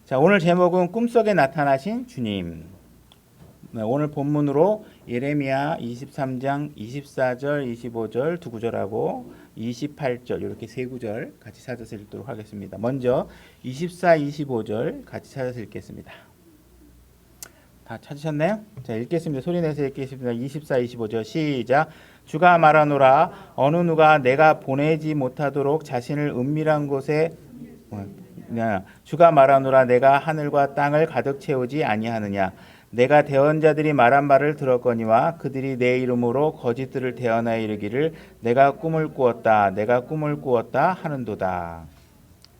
자, 오늘 제목은 꿈속에 나타나신 주님. 네, 오늘 본문으로 예레미야 23장 24절, 25절 두 구절하고 28절 이렇게 세 구절 같이 찾아서 읽도록 하겠습니다. 먼저 24, 25절 같이 찾아서 읽겠습니다. 다 찾으셨나요? 자, 읽겠습니다. 소리 내서 읽겠습니다. 24, 25절 시작. 주가 말하노라 어느 누가 내가 보내지 못하도록 자신을 은밀한 곳에 주가 말하노라 내가 하늘과 땅을 가득 채우지 아니하느냐. 내가 대언자들이 말한 말을 들었거니와 그들이 내 이름으로 거짓들을 대언하여 이르기를 내가 꿈을 꾸었다 내가 꿈을 꾸었다 하는도다.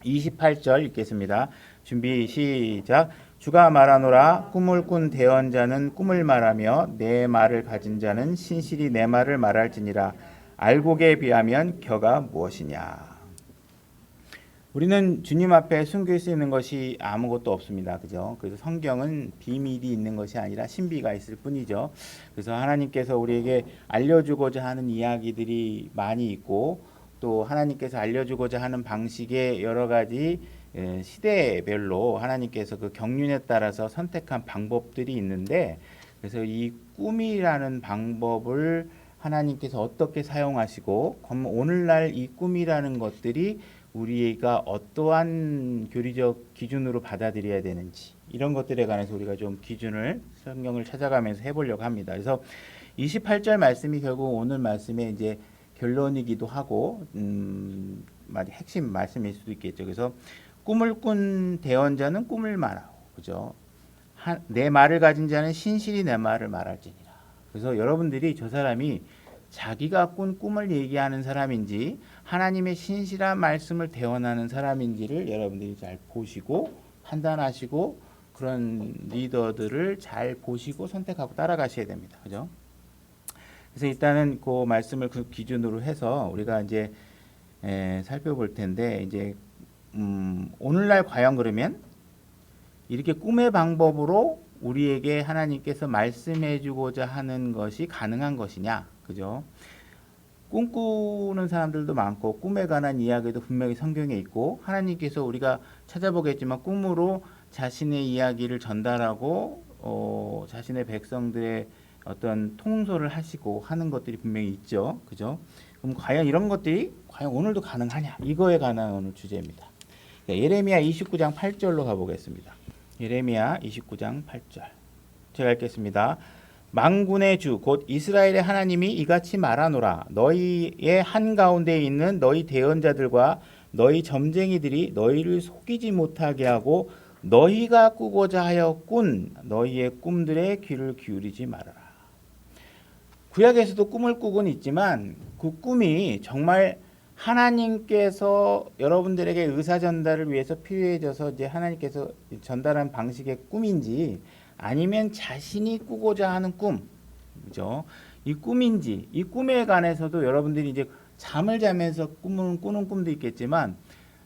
28절 읽겠습니다. 준비 시작. 주가 말하노라 꿈을 꾼 대언자는 꿈을 말하며 내 말을 가진 자는 신실히 내 말을 말할지니라. 알곡에 비하면 겨가 무엇이냐. 우리는 주님 앞에 숨길 수 있는 것이 아무것도 없습니다. 그죠? 그래서 성경은 비밀이 있는 것이 아니라 신비가 있을 뿐이죠. 그래서 하나님께서 우리에게 알려주고자 하는 이야기들이 많이 있고 또 하나님께서 알려주고자 하는 방식의 여러 가지 시대별로 하나님께서 그 경륜에 따라서 선택한 방법들이 있는데 그래서 이 꿈이라는 방법을 하나님께서 어떻게 사용하시고 오늘날 이 꿈이라는 것들이 우리가 어떠한 교리적 기준으로 받아들여야 되는지 이런 것들에 관해서 우리가 좀 기준을 성경을 찾아가면서 해보려고 합니다. 그래서 28절 말씀이 결국 오늘 말씀의 이제 결론이기도 하고 핵심 말씀일 수도 있겠죠. 그래서 꿈을 꾼 대언자는 꿈을 말하고, 그죠? 내 말을 가진 자는 신실히 내 말을 말할지니라. 그래서 여러분들이 저 사람이 자기가 꾼 꿈을 얘기하는 사람인지 하나님의 신실한 말씀을 대언하는 사람인지를 여러분들이 잘 보시고 판단하시고 그런 리더들을 잘 보시고 선택하고 따라가셔야 됩니다. 그죠? 그래서 일단은 그 말씀을 그 기준으로 해서 우리가 이제 살펴볼 텐데 이제 오늘날 과연 그러면 이렇게 꿈의 방법으로 우리에게 하나님께서 말씀해 주고자 하는 것이 가능한 것이냐. 그죠? 꿈꾸는 사람들도 많고 꿈에 관한 이야기도 분명히 성경에 있고 하나님께서 우리가 찾아보겠지만 꿈으로 자신의 이야기를 전달하고 자신의 백성들의 어떤 통솔을 하시고 하는 것들이 분명히 있죠. 그죠? 그럼 과연 이런 것들이 과연 오늘도 가능하냐? 이거에 관한 오늘 주제입니다. 예레미야 29장 8절로 가보겠습니다. 예레미야 29장 8절. 제가 읽겠습니다. 만군의 주 곧 이스라엘의 하나님이 이같이 말하노라. 너희의 한가운데 있는 너희 대언자들과 너희 점쟁이들이 너희를 속이지 못하게 하고 너희가 꾸고자 하여 꾼 너희의 꿈들에 귀를 기울이지 말아라. 구약에서도 꿈을 꾸곤 있지만 그 꿈이 정말 하나님께서 여러분들에게 의사 전달을 위해서 필요해져서 이제 하나님께서 전달한 방식의 꿈인지 아니면 자신이 꾸고자 하는 꿈, 그죠? 이 꿈인지 이 꿈에 관해서도 여러분들이 이제 잠을 자면서 꾸는 꿈도 있겠지만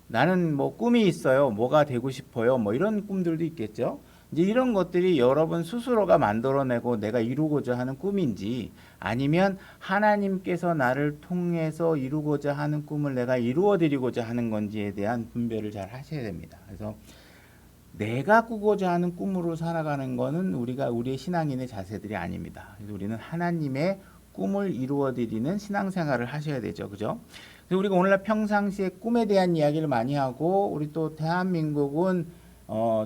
나는 뭐 꿈이 있어요, 뭐가 되고 싶어요, 뭐 이런 꿈들도 있겠죠. 이제 이런 것들이 여러분 스스로가 만들어내고 내가 이루고자 하는 꿈인지 아니면 하나님께서 나를 통해서 이루고자 하는 꿈을 내가 이루어드리고자 하는 건지에 대한 분별을 잘 하셔야 됩니다. 그래서 내가 꾸고자 하는 꿈으로 살아가는 것은 우리의 신앙인의 자세들이 아닙니다. 그래서 우리는 하나님의 꿈을 이루어드리는 신앙생활을 하셔야 되죠. 그죠? 그래서 우리가 오늘날 평상시에 꿈에 대한 이야기를 많이 하고 우리 또 대한민국은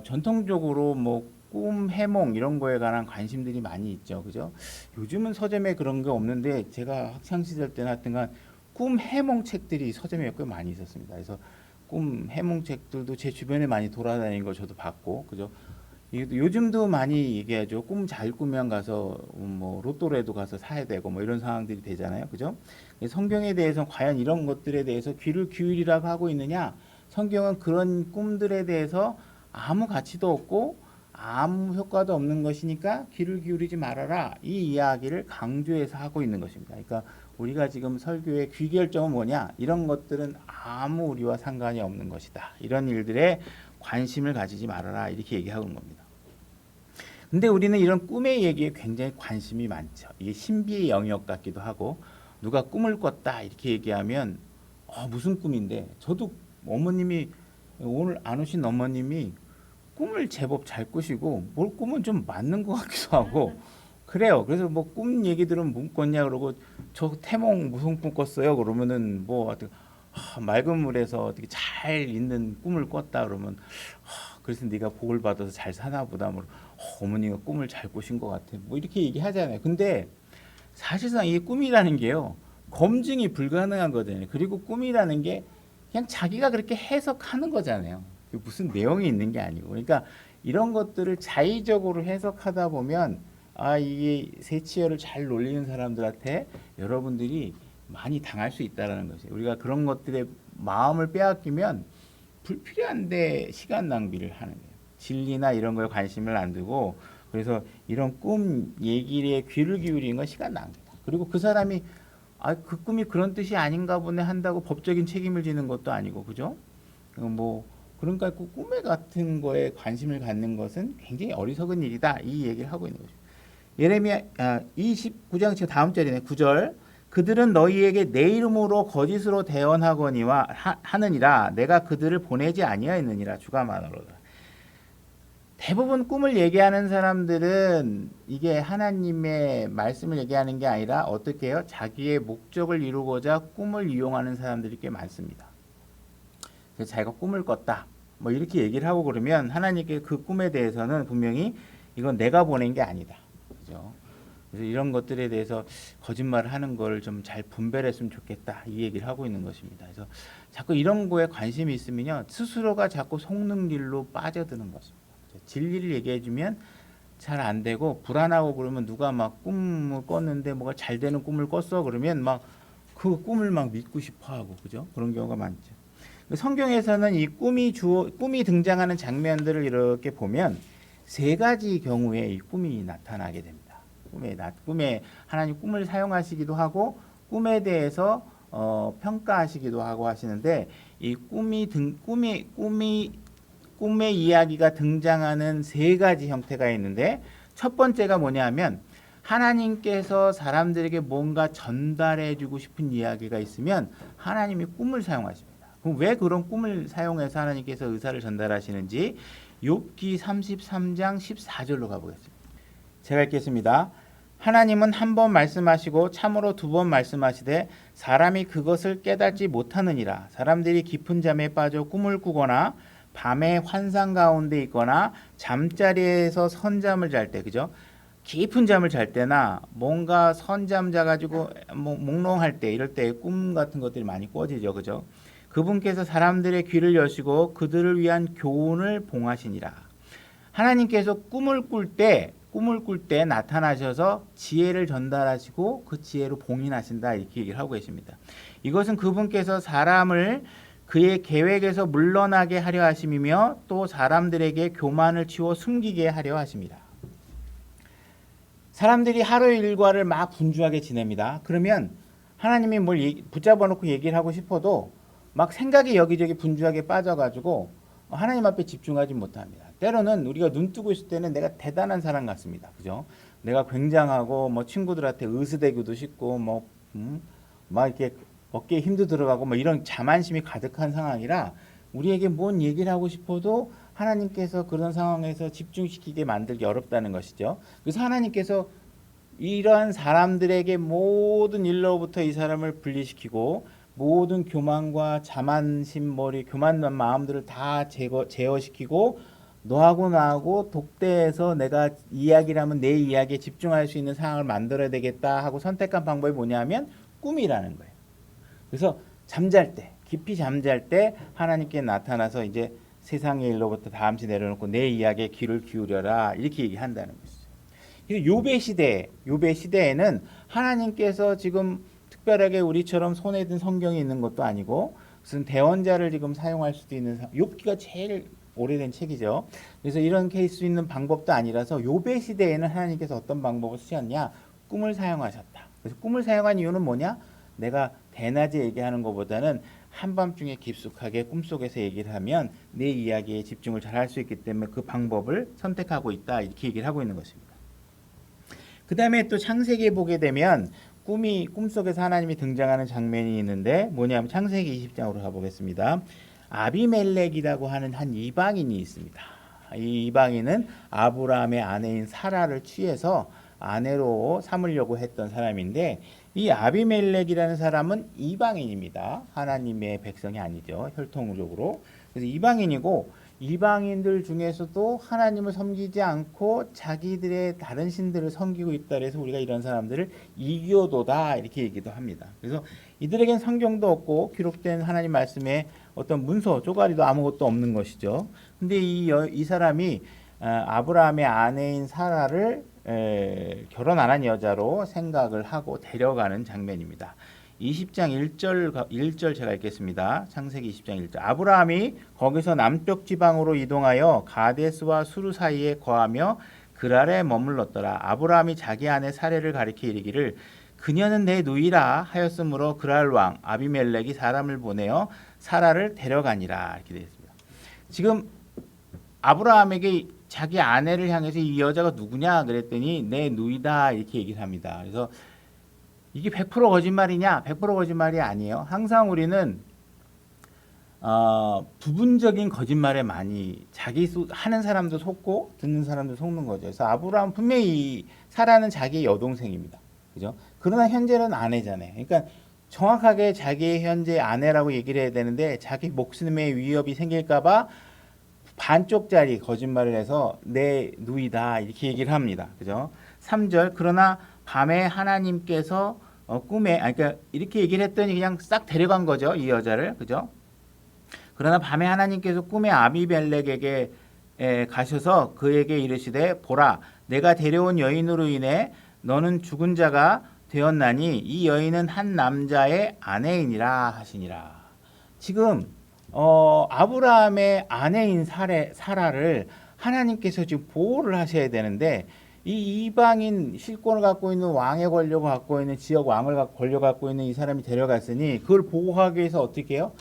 전통적으로 뭐 꿈, 해몽 이런 거에 관한 관심들이 많이 있죠. 그죠? 요즘은 서점에 그런 게 없는데 제가 학창 시절 때나 하여튼간 꿈, 해몽 책들이 서점에 꽤 많이 있었습니다. 그래서 꿈, 해몽 책들도 제 주변에 많이 돌아다니는 걸 저도 봤고, 그죠? 요즘도 많이 얘기하죠. 꿈 잘 꾸면 가서 뭐 로또라도 가서 사야 되고 뭐 이런 상황들이 되잖아요. 그죠? 성경에 대해서 과연 이런 것들에 대해서 귀를 기울이라고 하고 있느냐? 성경은 그런 꿈들에 대해서 아무 가치도 없고 아무 효과도 없는 것이니까 귀를 기울이지 말아라. 이 이야기를 강조해서 하고 있는 것입니다. 그러니까 우리가 지금 설교의 귀결점은 뭐냐? 이런 것들은 아무 우리와 상관이 없는 것이다. 이런 일들에 관심을 가지지 말아라. 이렇게 얘기하고 있는 겁니다. 근데 우리는 이런 꿈의 얘기에 굉장히 관심이 많죠. 이게 신비의 영역 같기도 하고 누가 꿈을 꿨다 이렇게 얘기하면 무슨 꿈인데 저도 어머님이 오늘 안 오신 어머님이 꿈을 제법 잘 꾸시고 뭘 꾸면 좀 맞는 것 같기도 하고 그래요. 그래서 뭐 꿈 얘기 들으면 뭐 꿨냐 그러고 저 태몽 무슨 꿈 꿨어요? 그러면은 뭐 어떻게 맑은 물에서 어떻게 잘 있는 꿈을 꿨다 그러면 그래서 네가 복을 받아서 잘 사나 보다. 뭐 어머니가 꿈을 잘 꾸신 것 같아. 뭐 이렇게 얘기하잖아요. 근데 사실상 이 꿈이라는 게요. 검증이 불가능한 거잖아요. 그리고 꿈이라는 게 그냥 자기가 그렇게 해석하는 거잖아요. 무슨 내용이 있는 게 아니고. 그러니까 이런 것들을 자의적으로 해석하다 보면 이게 세치어를 잘 놀리는 사람들한테 여러분들이 많이 당할 수 있다라는 것이에요. 우리가 그런 것들에 마음을 빼앗기면 불필요한데 시간 낭비를 하는 거예요. 진리나 이런 거에 관심을 안 두고 그래서 이런 꿈 얘기에 귀를 기울이는 건 시간 낭비다. 그리고 그 사람이 그 꿈이 그런 뜻이 아닌가 보네 한다고 법적인 책임을 지는 것도 아니고 그죠? 뭐 그러니까 그 꿈에 같은 거에 관심을 갖는 것은 굉장히 어리석은 일이다. 이 얘기를 하고 있는 거죠. 예레미야 29장 지금 다음 절이네. 9절. 그들은 너희에게 내 이름으로 거짓으로 대언하거니와 하느니라 내가 그들을 보내지 아니하였느니라 주가 말하노라. 대부분 꿈을 얘기하는 사람들은 이게 하나님의 말씀을 얘기하는 게 아니라 어떻게 해요? 자기의 목적을 이루고자 꿈을 이용하는 사람들이 꽤 많습니다. 그래서 자기가 꿈을 꿨다. 뭐 이렇게 얘기를 하고 그러면 하나님께 그 꿈에 대해서는 분명히 이건 내가 보낸 게 아니다. 그죠? 그래서 이런 것들에 대해서 거짓말을 하는 걸 좀 잘 분별했으면 좋겠다. 이 얘기를 하고 있는 것입니다. 그래서 자꾸 이런 거에 관심이 있으면요. 스스로가 자꾸 속는 길로 빠져드는 것입니다. 진리를 얘기해주면 잘 안 되고 불안하고 그러면 누가 막 꿈을 꿨는데 뭐가 잘 되는 꿈을 꿨어 그러면 막 그 꿈을 막 믿고 싶어하고 그죠? 그런 경우가 많죠. 성경에서는 이 꿈이 등장하는 장면들을 이렇게 보면 세 가지 경우에 이 꿈이 나타나게 됩니다. 꿈에 하나님 꿈을 사용하시기도 하고 꿈에 대해서 평가하시기도 하고 하시는데 이 꿈의 이야기가 등장하는 세 가지 형태가 있는데 첫 번째가 뭐냐면 하나님께서 사람들에게 뭔가 전달해 주고 싶은 이야기가 있으면 하나님이 꿈을 사용하십니다. 그럼 왜 그런 꿈을 사용해서 하나님께서 의사를 전달하시는지 욥기 33장 14절로 가보겠습니다. 제가 읽겠습니다. 하나님은 한 번 말씀하시고 참으로 두 번 말씀하시되 사람이 그것을 깨닫지 못하느니라. 사람들이 깊은 잠에 빠져 꿈을 꾸거나 밤에 환상 가운데 있거나 잠자리에서 선잠을 잘 때 그죠? 깊은 잠을 잘 때나 뭔가 선잠 자가지고 뭐 몽롱할 때 이럴 때 꿈 같은 것들이 많이 꿔지죠. 그죠? 그분께서 사람들의 귀를 여시고 그들을 위한 교훈을 봉하시니라. 하나님께서 꿈을 꿀 때 나타나셔서 지혜를 전달하시고 그 지혜로 봉인하신다 이렇게 얘기를 하고 계십니다. 이것은 그분께서 사람을 그의 계획에서 물러나게 하려 하심이며 또 사람들에게 교만을 치워 숨기게 하려 하십니다. 사람들이 하루 일과를 막 분주하게 지냅니다. 그러면 하나님이 뭘 붙잡아 놓고 얘기를 하고 싶어도 막 생각이 여기저기 분주하게 빠져가지고 하나님 앞에 집중하지 못합니다. 때로는 우리가 눈 뜨고 있을 때는 내가 대단한 사람 같습니다. 그죠? 내가 굉장하고 뭐 친구들한테 의스대기도 쉽고 막 이렇게 어깨에 힘도 들어가고 뭐 이런 자만심이 가득한 상황이라 우리에게 뭔 얘기를 하고 싶어도 하나님께서 그런 상황에서 집중시키게 만들기 어렵다는 것이죠. 그래서 하나님께서 이러한 사람들에게 모든 일로부터 이 사람을 분리시키고 모든 교만과 자만심 교만한 마음들을 다 제어시키고 너하고 나하고 독대해서 내가 이야기를 하면 내 이야기에 집중할 수 있는 상황을 만들어야 되겠다 하고 선택한 방법이 뭐냐면 꿈이라는 거예요. 그래서 깊이 잠잘 때 하나님께 나타나서 이제 세상의 일로부터 다함시 내려놓고 내 이야기에 귀를 기울여라 이렇게 얘기한다는 것이죠. 욥의 시대에는 하나님께서 지금 특별하게 우리처럼 손에 든 성경이 있는 것도 아니고 무슨 대원자를 지금 사용할 수도 있는 욥기가 제일 오래된 책이죠. 그래서 이런 케이스 있는 방법도 아니라서 욥의 시대에는 하나님께서 어떤 방법을 쓰셨냐? 꿈을 사용하셨다. 그래서 꿈을 사용한 이유는 뭐냐? 내가 대낮에 얘기하는 것보다는 한밤중에 깊숙하게 꿈속에서 얘기를 하면 내 이야기에 집중을 잘 할 수 있기 때문에 그 방법을 선택하고 있다 이렇게 얘기를 하고 있는 것입니다. 그 다음에 또 창세기에 보게 되면 꿈속에서 하나님이 등장하는 장면이 있는데 뭐냐면 창세기 20장으로 가보겠습니다. 아비멜렉이라고 하는 한 이방인이 있습니다. 이 이방인은 아브라함의 아내인 사라를 취해서 아내로 삼으려고 했던 사람인데 이 아비멜렉이라는 사람은 이방인입니다. 하나님의 백성이 아니죠. 혈통적으로. 그래서 이방인이고 이방인들 중에서도 하나님을 섬기지 않고 자기들의 다른 신들을 섬기고 있다 그래서 우리가 이런 사람들을 이교도다 이렇게 얘기도 합니다. 그래서 이들에겐 성경도 없고 기록된 하나님 말씀에 어떤 문서 쪼가리도 아무것도 없는 것이죠. 근데 이 사람이 아브라함의 아내인 사라를 결혼 안 한 여자로 생각을 하고 데려가는 장면입니다. 20장 1절 제가 읽겠습니다. 창세기 20장 1절. 아브라함이 거기서 남쪽 지방으로 이동하여 가데스와 수르 사이에 거하며 그랄에 머물렀더라. 아브라함이 자기 아내 사레를 가리켜 이르기를 그녀는 내 누이라 하였으므로 그랄 왕 아비멜렉이 사람을 보내어 사라를 데려가니라 이렇게 되어 있습니다. 지금 아브라함에게 자기 아내를 향해서 이 여자가 누구냐 그랬더니 내 누이다 이렇게 얘기를 합니다. 그래서 이게 100% 거짓말이냐? 100% 거짓말이 아니에요. 항상 우리는 부분적인 거짓말에 많이 하는 사람도 속고 듣는 사람도 속는 거죠. 그래서 아브라함 분명히 사라는 자기의 여동생입니다. 그죠? 그러나 현재는 아내잖아요. 그러니까 정확하게 자기의 현재 아내라고 얘기를 해야 되는데 자기 목숨에 위협이 생길까봐 반쪽짜리 거짓말을 해서 내 누이다 이렇게 얘기를 합니다. 그죠? 3절 그러나 밤에 하나님께서 꿈에 그러니까 이렇게 얘기를 했더니 그냥 싹 데려간 거죠. 이 여자를. 그죠? 그러나 밤에 하나님께서 꿈에 아비멜렉에게 가셔서 그에게 이르시되 보라 내가 데려온 여인으로 인해 너는 죽은 자가 되었나니 이 여인은 한 남자의 아내이니라 하시니라. 지금 아브라함의 아내인 사라를 하나님께서 지금 보호를 하셔야 되는데 이 이방인 실권을 갖고 있는 왕의 권력을 갖고 있는 지역 왕을 권력을 갖고 있는 이 사람이 데려갔으니 그걸 보호하기 위해서 어떻게 해요?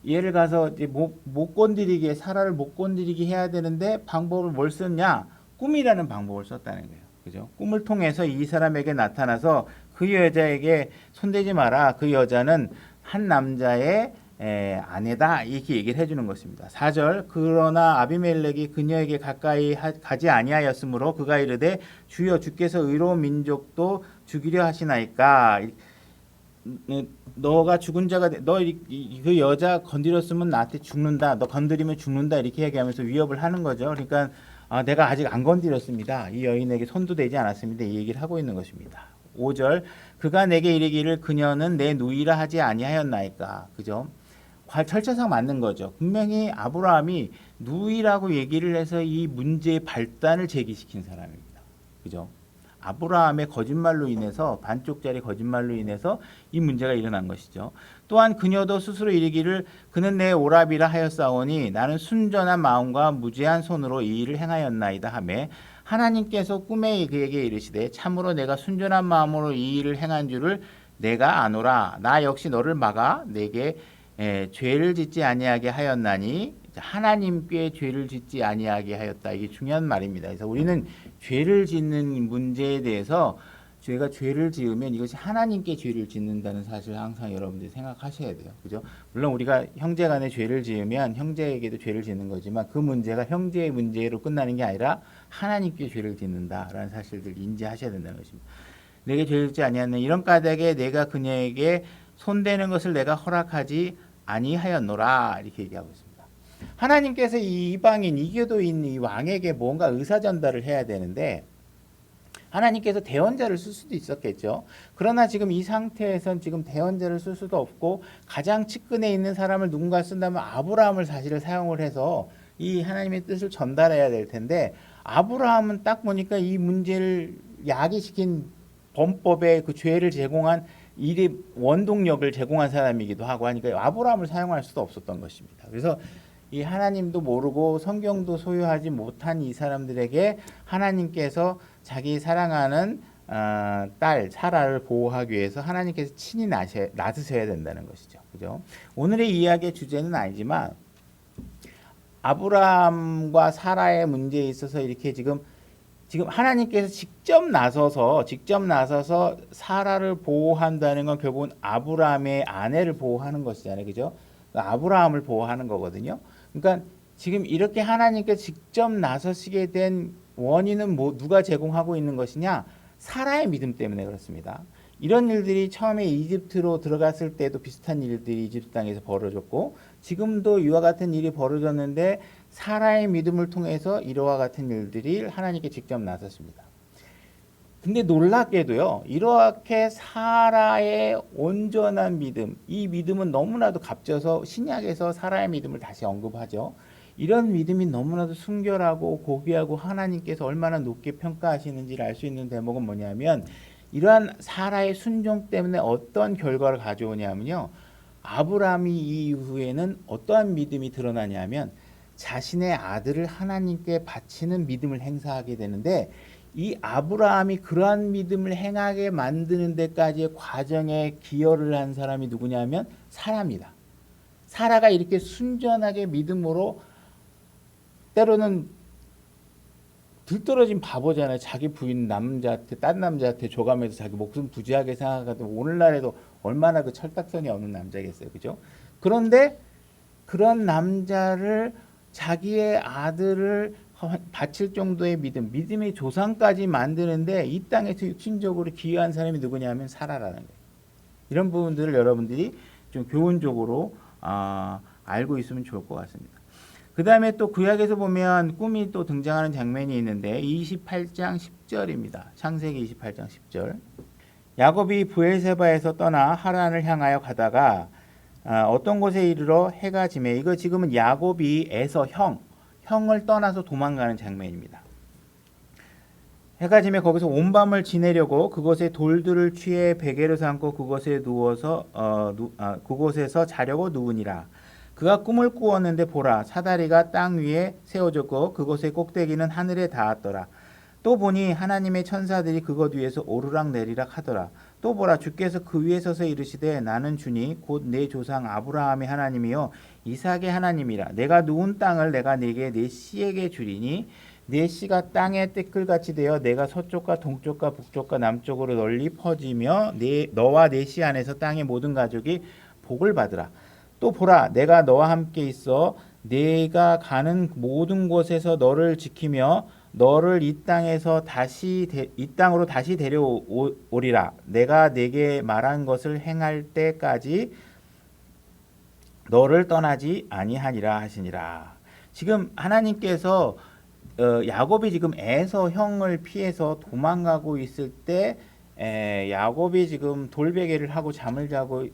얘를 가서 이제 못 건드리게 사라를 못 건드리게 해야 되는데 방법을 뭘 썼냐? 꿈이라는 방법을 썼다는 거예요. 그죠? 꿈을 통해서 이 사람에게 나타나서 그 여자에게 손대지 마라. 그 여자는 한 남자의 아내다 이렇게 얘기를 해주는 것입니다. 4절 그러나 아비멜렉이 그녀에게 가까이 가지 아니하였으므로 그가 이르되 주여 주께서 의로운 민족도 죽이려 하시나이까 너가 죽은 자가 너 그 여자 건드렸으면 나한테 죽는다 너 건드리면 죽는다 이렇게 얘기하면서 위협을 하는 거죠. 그러니까 내가 아직 안 건드렸습니다. 이 여인에게 손도 대지 않았습니다. 이 얘기를 하고 있는 것입니다. 5절 그가 내게 이르기를 그녀는 내 누이라 하지 아니하였나이까 그죠? 철저상 맞는 거죠. 분명히 아브라함이 누이라고 얘기를 해서 이 문제의 발단을 제기시킨 사람입니다. 그죠? 아브라함의 거짓말로 인해서 반쪽짜리 거짓말로 인해서 이 문제가 일어난 것이죠. 또한 그녀도 스스로 이르기를 그는 내 오라비라 하였사오니 나는 순전한 마음과 무죄한 손으로 이 일을 행하였나이다 하매 하나님께서 꿈에 그에게 이르시되 참으로 내가 순전한 마음으로 이 일을 행한 줄을 내가 아노라 나 역시 너를 막아 내게 죄를 짓지 아니하게 하였나니 하나님께 죄를 짓지 아니하게 하였다. 이게 중요한 말입니다. 그래서 우리는 죄를 짓는 문제에 대해서 저희가 죄를 지으면 이것이 하나님께 죄를 짓는다는 사실을 항상 여러분들이 생각하셔야 돼요. 그죠? 물론 우리가 형제간에 죄를 지으면 형제에게도 죄를 짓는 거지만 그 문제가 형제의 문제로 끝나는 게 아니라 하나님께 죄를 짓는다라는 사실을 인지하셔야 된다는 것입니다. 내게 죄를 짓지 아니하는 이런 까닭에 내가 그녀에게 손대는 것을 내가 허락하지 아니하였노라 이렇게 얘기하고 있습니다. 하나님께서 이 이방인 이교도인 이 왕에게 뭔가 의사 전달을 해야 되는데 하나님께서 대언자를 쓸 수도 있었겠죠. 그러나 지금 이 상태에선 지금 대언자를 쓸 수도 없고 가장 측근에 있는 사람을 누군가 쓴다면 아브라함을 사실을 사용을 해서 이 하나님의 뜻을 전달해야 될 텐데 아브라함은 딱 보니까 이 문제를 야기시킨 범법의 그 죄를 제공한 일의 원동력을 제공한 사람이기도 하고 하니까 아브라함을 사용할 수도 없었던 것입니다. 그래서 이 하나님도 모르고 성경도 소유하지 못한 이 사람들에게 하나님께서 자기 사랑하는 딸 사라를 보호하기 위해서 하나님께서 친히 나서셔야 된다는 것이죠. 그죠? 오늘의 이야기의 주제는 아니지만 아브라함과 사라의 문제에 있어서 이렇게 지금 하나님께서 직접 나서서 사라를 보호한다는 건 결국은 아브라함의 아내를 보호하는 것이잖아요. 그죠? 아브라함을 보호하는 거거든요. 그러니까 지금 이렇게 하나님께 직접 나서시게 된 원인은 누가 제공하고 있는 것이냐? 사라의 믿음 때문에 그렇습니다. 이런 일들이 처음에 이집트로 들어갔을 때도 비슷한 일들이 이집트 땅에서 벌어졌고 지금도 이와 같은 일이 벌어졌는데 사라의 믿음을 통해서 이와 같은 일들이 하나님께 직접 나섰습니다. 근데 놀랍게도요, 이렇게 사라의 온전한 믿음, 이 믿음은 너무나도 값져서 신약에서 사라의 믿음을 다시 언급하죠. 이런 믿음이 너무나도 순결하고 고귀하고 하나님께서 얼마나 높게 평가하시는지를 알 수 있는 대목은 뭐냐면 이러한 사라의 순종 때문에 어떤 결과를 가져오냐면요. 아브라함이 이후에는 어떠한 믿음이 드러나냐면 자신의 아들을 하나님께 바치는 믿음을 행사하게 되는데 이 아브라함이 그러한 믿음을 행하게 만드는 데까지의 과정에 기여를 한 사람이 누구냐면 사라입니다. 사라가 이렇게 순전하게 믿음으로 때로는 들떨어진 바보잖아요. 자기 부인 남자한테 딴 남자한테 줘가면서 자기 목숨 부지하게 생각하던 오늘날에도 얼마나 그 철딱선이 없는 남자겠어요. 그죠? 그런데 그런 남자를 자기의 아들을 바칠 정도의 믿음의 조상까지 만드는데 이 땅에서 육신적으로 기여한 사람이 누구냐면 사라라는 거예요. 이런 부분들을 여러분들이 좀 교훈적으로 알고 있으면 좋을 것 같습니다. 그 다음에 또 구약에서 보면 꿈이 또 등장하는 장면이 있는데 28장 10절입니다. 창세기 28장 10절. 야곱이 브엘세바에서 떠나 하란을 향하여 가다가 어떤 곳에 이르러 해가 지매, 이거 지금은 야곱이 에서 형을 떠나서 도망가는 장면입니다. 해가 지매 거기서 온 밤을 지내려고 그곳에 돌들을 취해 베개를 삼고 그곳에 누워서 그곳에서 자려고 누우니라. 그가 꿈을 꾸었는데 보라, 사다리가 땅 위에 세워졌고 그곳의 꼭대기는 하늘에 닿았더라. 또 보니 하나님의 천사들이 그것 위에서 오르락 내리락 하더라. 또 보라, 주께서 그 위에 서서 이르시되 나는 주니 곧 내 조상 아브라함의 하나님이요 이삭의 하나님이라. 내가 누운 땅을 내가 네게 네 씨에게 주리니 네 씨가 땅의 떼끌같이 되어 내가 서쪽과 동쪽과 북쪽과 남쪽으로 널리 퍼지며 너와 네 씨 안에서 땅의 모든 가족이 복을 받으라. 또 보라, 내가 너와 함께 있어 내가 가는 모든 곳에서 너를 지키며 너를 이 땅으로 다시 데려오리라. 내가 네게 말한 것을 행할 때까지 너를 떠나지 아니하니라 하시니라. 지금 하나님께서 야곱이 지금 에서 형을 피해서 도망가고 있을 때 야곱이 지금 돌베개를 하고 잠을 자고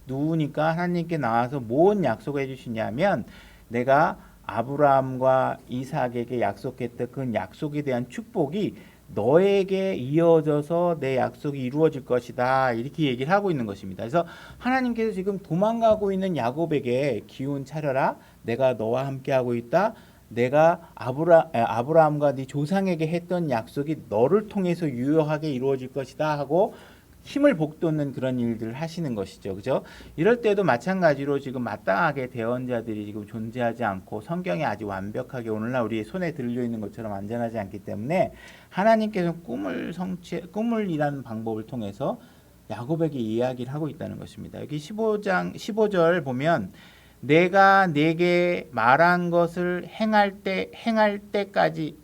누우니까 하나님께 나와서 뭔 약속을 해주시냐면 내가 아브라함과 이삭에게 약속했던 그 약속에 대한 축복이 너에게 이어져서 내 약속이 이루어질 것이다, 이렇게 얘기를 하고 있는 것입니다. 그래서 하나님께서 지금 도망가고 있는 야곱에게 기운 차려라, 내가 너와 함께하고 있다, 내가 아브라함과 네 조상에게 했던 약속이 너를 통해서 유효하게 이루어질 것이다 하고 힘을 북돋는 그런 일들을 하시는 것이죠. 그죠? 이럴 때도 마찬가지로 지금 마땅하게 대언자들이 지금 존재하지 않고 성경에 아주 완벽하게 오늘날 우리의 손에 들려 있는 것처럼 완전하지 않기 때문에 하나님께서 꿈을 이라는 방법을 통해서 야곱에게 이야기를 하고 있다는 것입니다. 여기 15절 보면 내가 네게 말한 것을 행할 때까지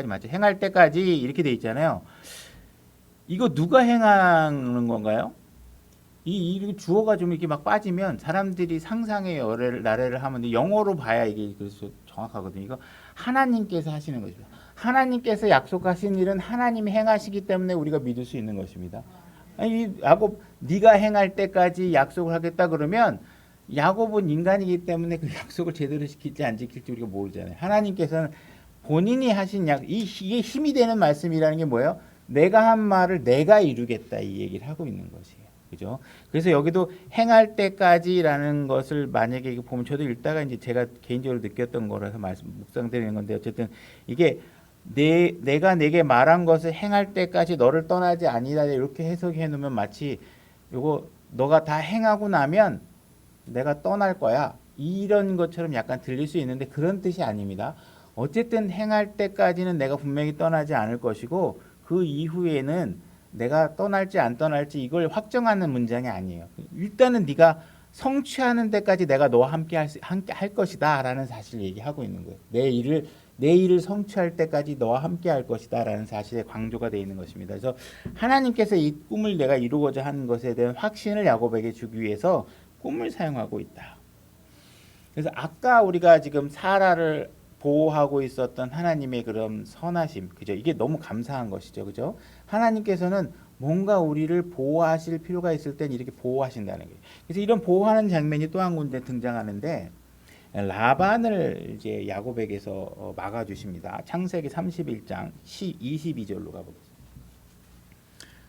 맞죠? 행할 때까지 이렇게 돼 있잖아요. 이거 누가 행하는 건가요? 이 주어가 좀 이렇게 막 빠지면 사람들이 상상의 나래를 하면 영어로 봐야 이게 그래서 정확하거든요. 이거 하나님께서 하시는 것입니다. 하나님께서 약속하신 일은 하나님이 행하시기 때문에 우리가 믿을 수 있는 것입니다. 아니, 야곱 네가 행할 때까지 약속을 하겠다 그러면 야곱은 인간이기 때문에 그 약속을 제대로 지킬지 안 지킬지 우리가 모르잖아요. 하나님께서는 본인이 하신 이게 힘이 되는 말씀이라는 게 뭐예요? 내가 한 말을 내가 이루겠다, 이 얘기를 하고 있는 것이에요. 그죠? 그래서 여기도 행할 때까지라는 것을 만약에 이거 보면 저도 읽다가 이제 제가 개인적으로 느꼈던 거라서 묵상드리는 건데 어쨌든 이게 내가 내게 말한 것을 행할 때까지 너를 떠나지 아니라 이렇게 해석해 놓으면 마치 요거 너가 다 행하고 나면 내가 떠날 거야, 이런 것처럼 약간 들릴 수 있는데 그런 뜻이 아닙니다. 어쨌든 행할 때까지는 내가 분명히 떠나지 않을 것이고 그 이후에는 내가 떠날지 안 떠날지 이걸 확정하는 문장이 아니에요. 일단은 네가 성취하는 데까지 내가 너와 함께 할 것이다라는 사실을 얘기하고 있는 거예요. 내 일을 성취할 때까지 너와 함께 할 것이다라는 사실에 강조가 되어 있는 것입니다. 그래서 하나님께서 이 꿈을 내가 이루고자 하는 것에 대한 확신을 야곱에게 주기 위해서 꿈을 사용하고 있다. 그래서 아까 우리가 지금 사라를 보호하고 있었던 하나님의 그런 선하심, 그죠? 이게 너무 감사한 것이죠, 그죠? 하나님께서는 뭔가 우리를 보호하실 필요가 있을 땐 이렇게 보호하신다는 거예요. 그래서 이런 보호하는 장면이 또 한 군데 등장하는데 라반을 이제 야곱에게서 막아주십니다. 창세기 31장 22절로 가보겠습니다.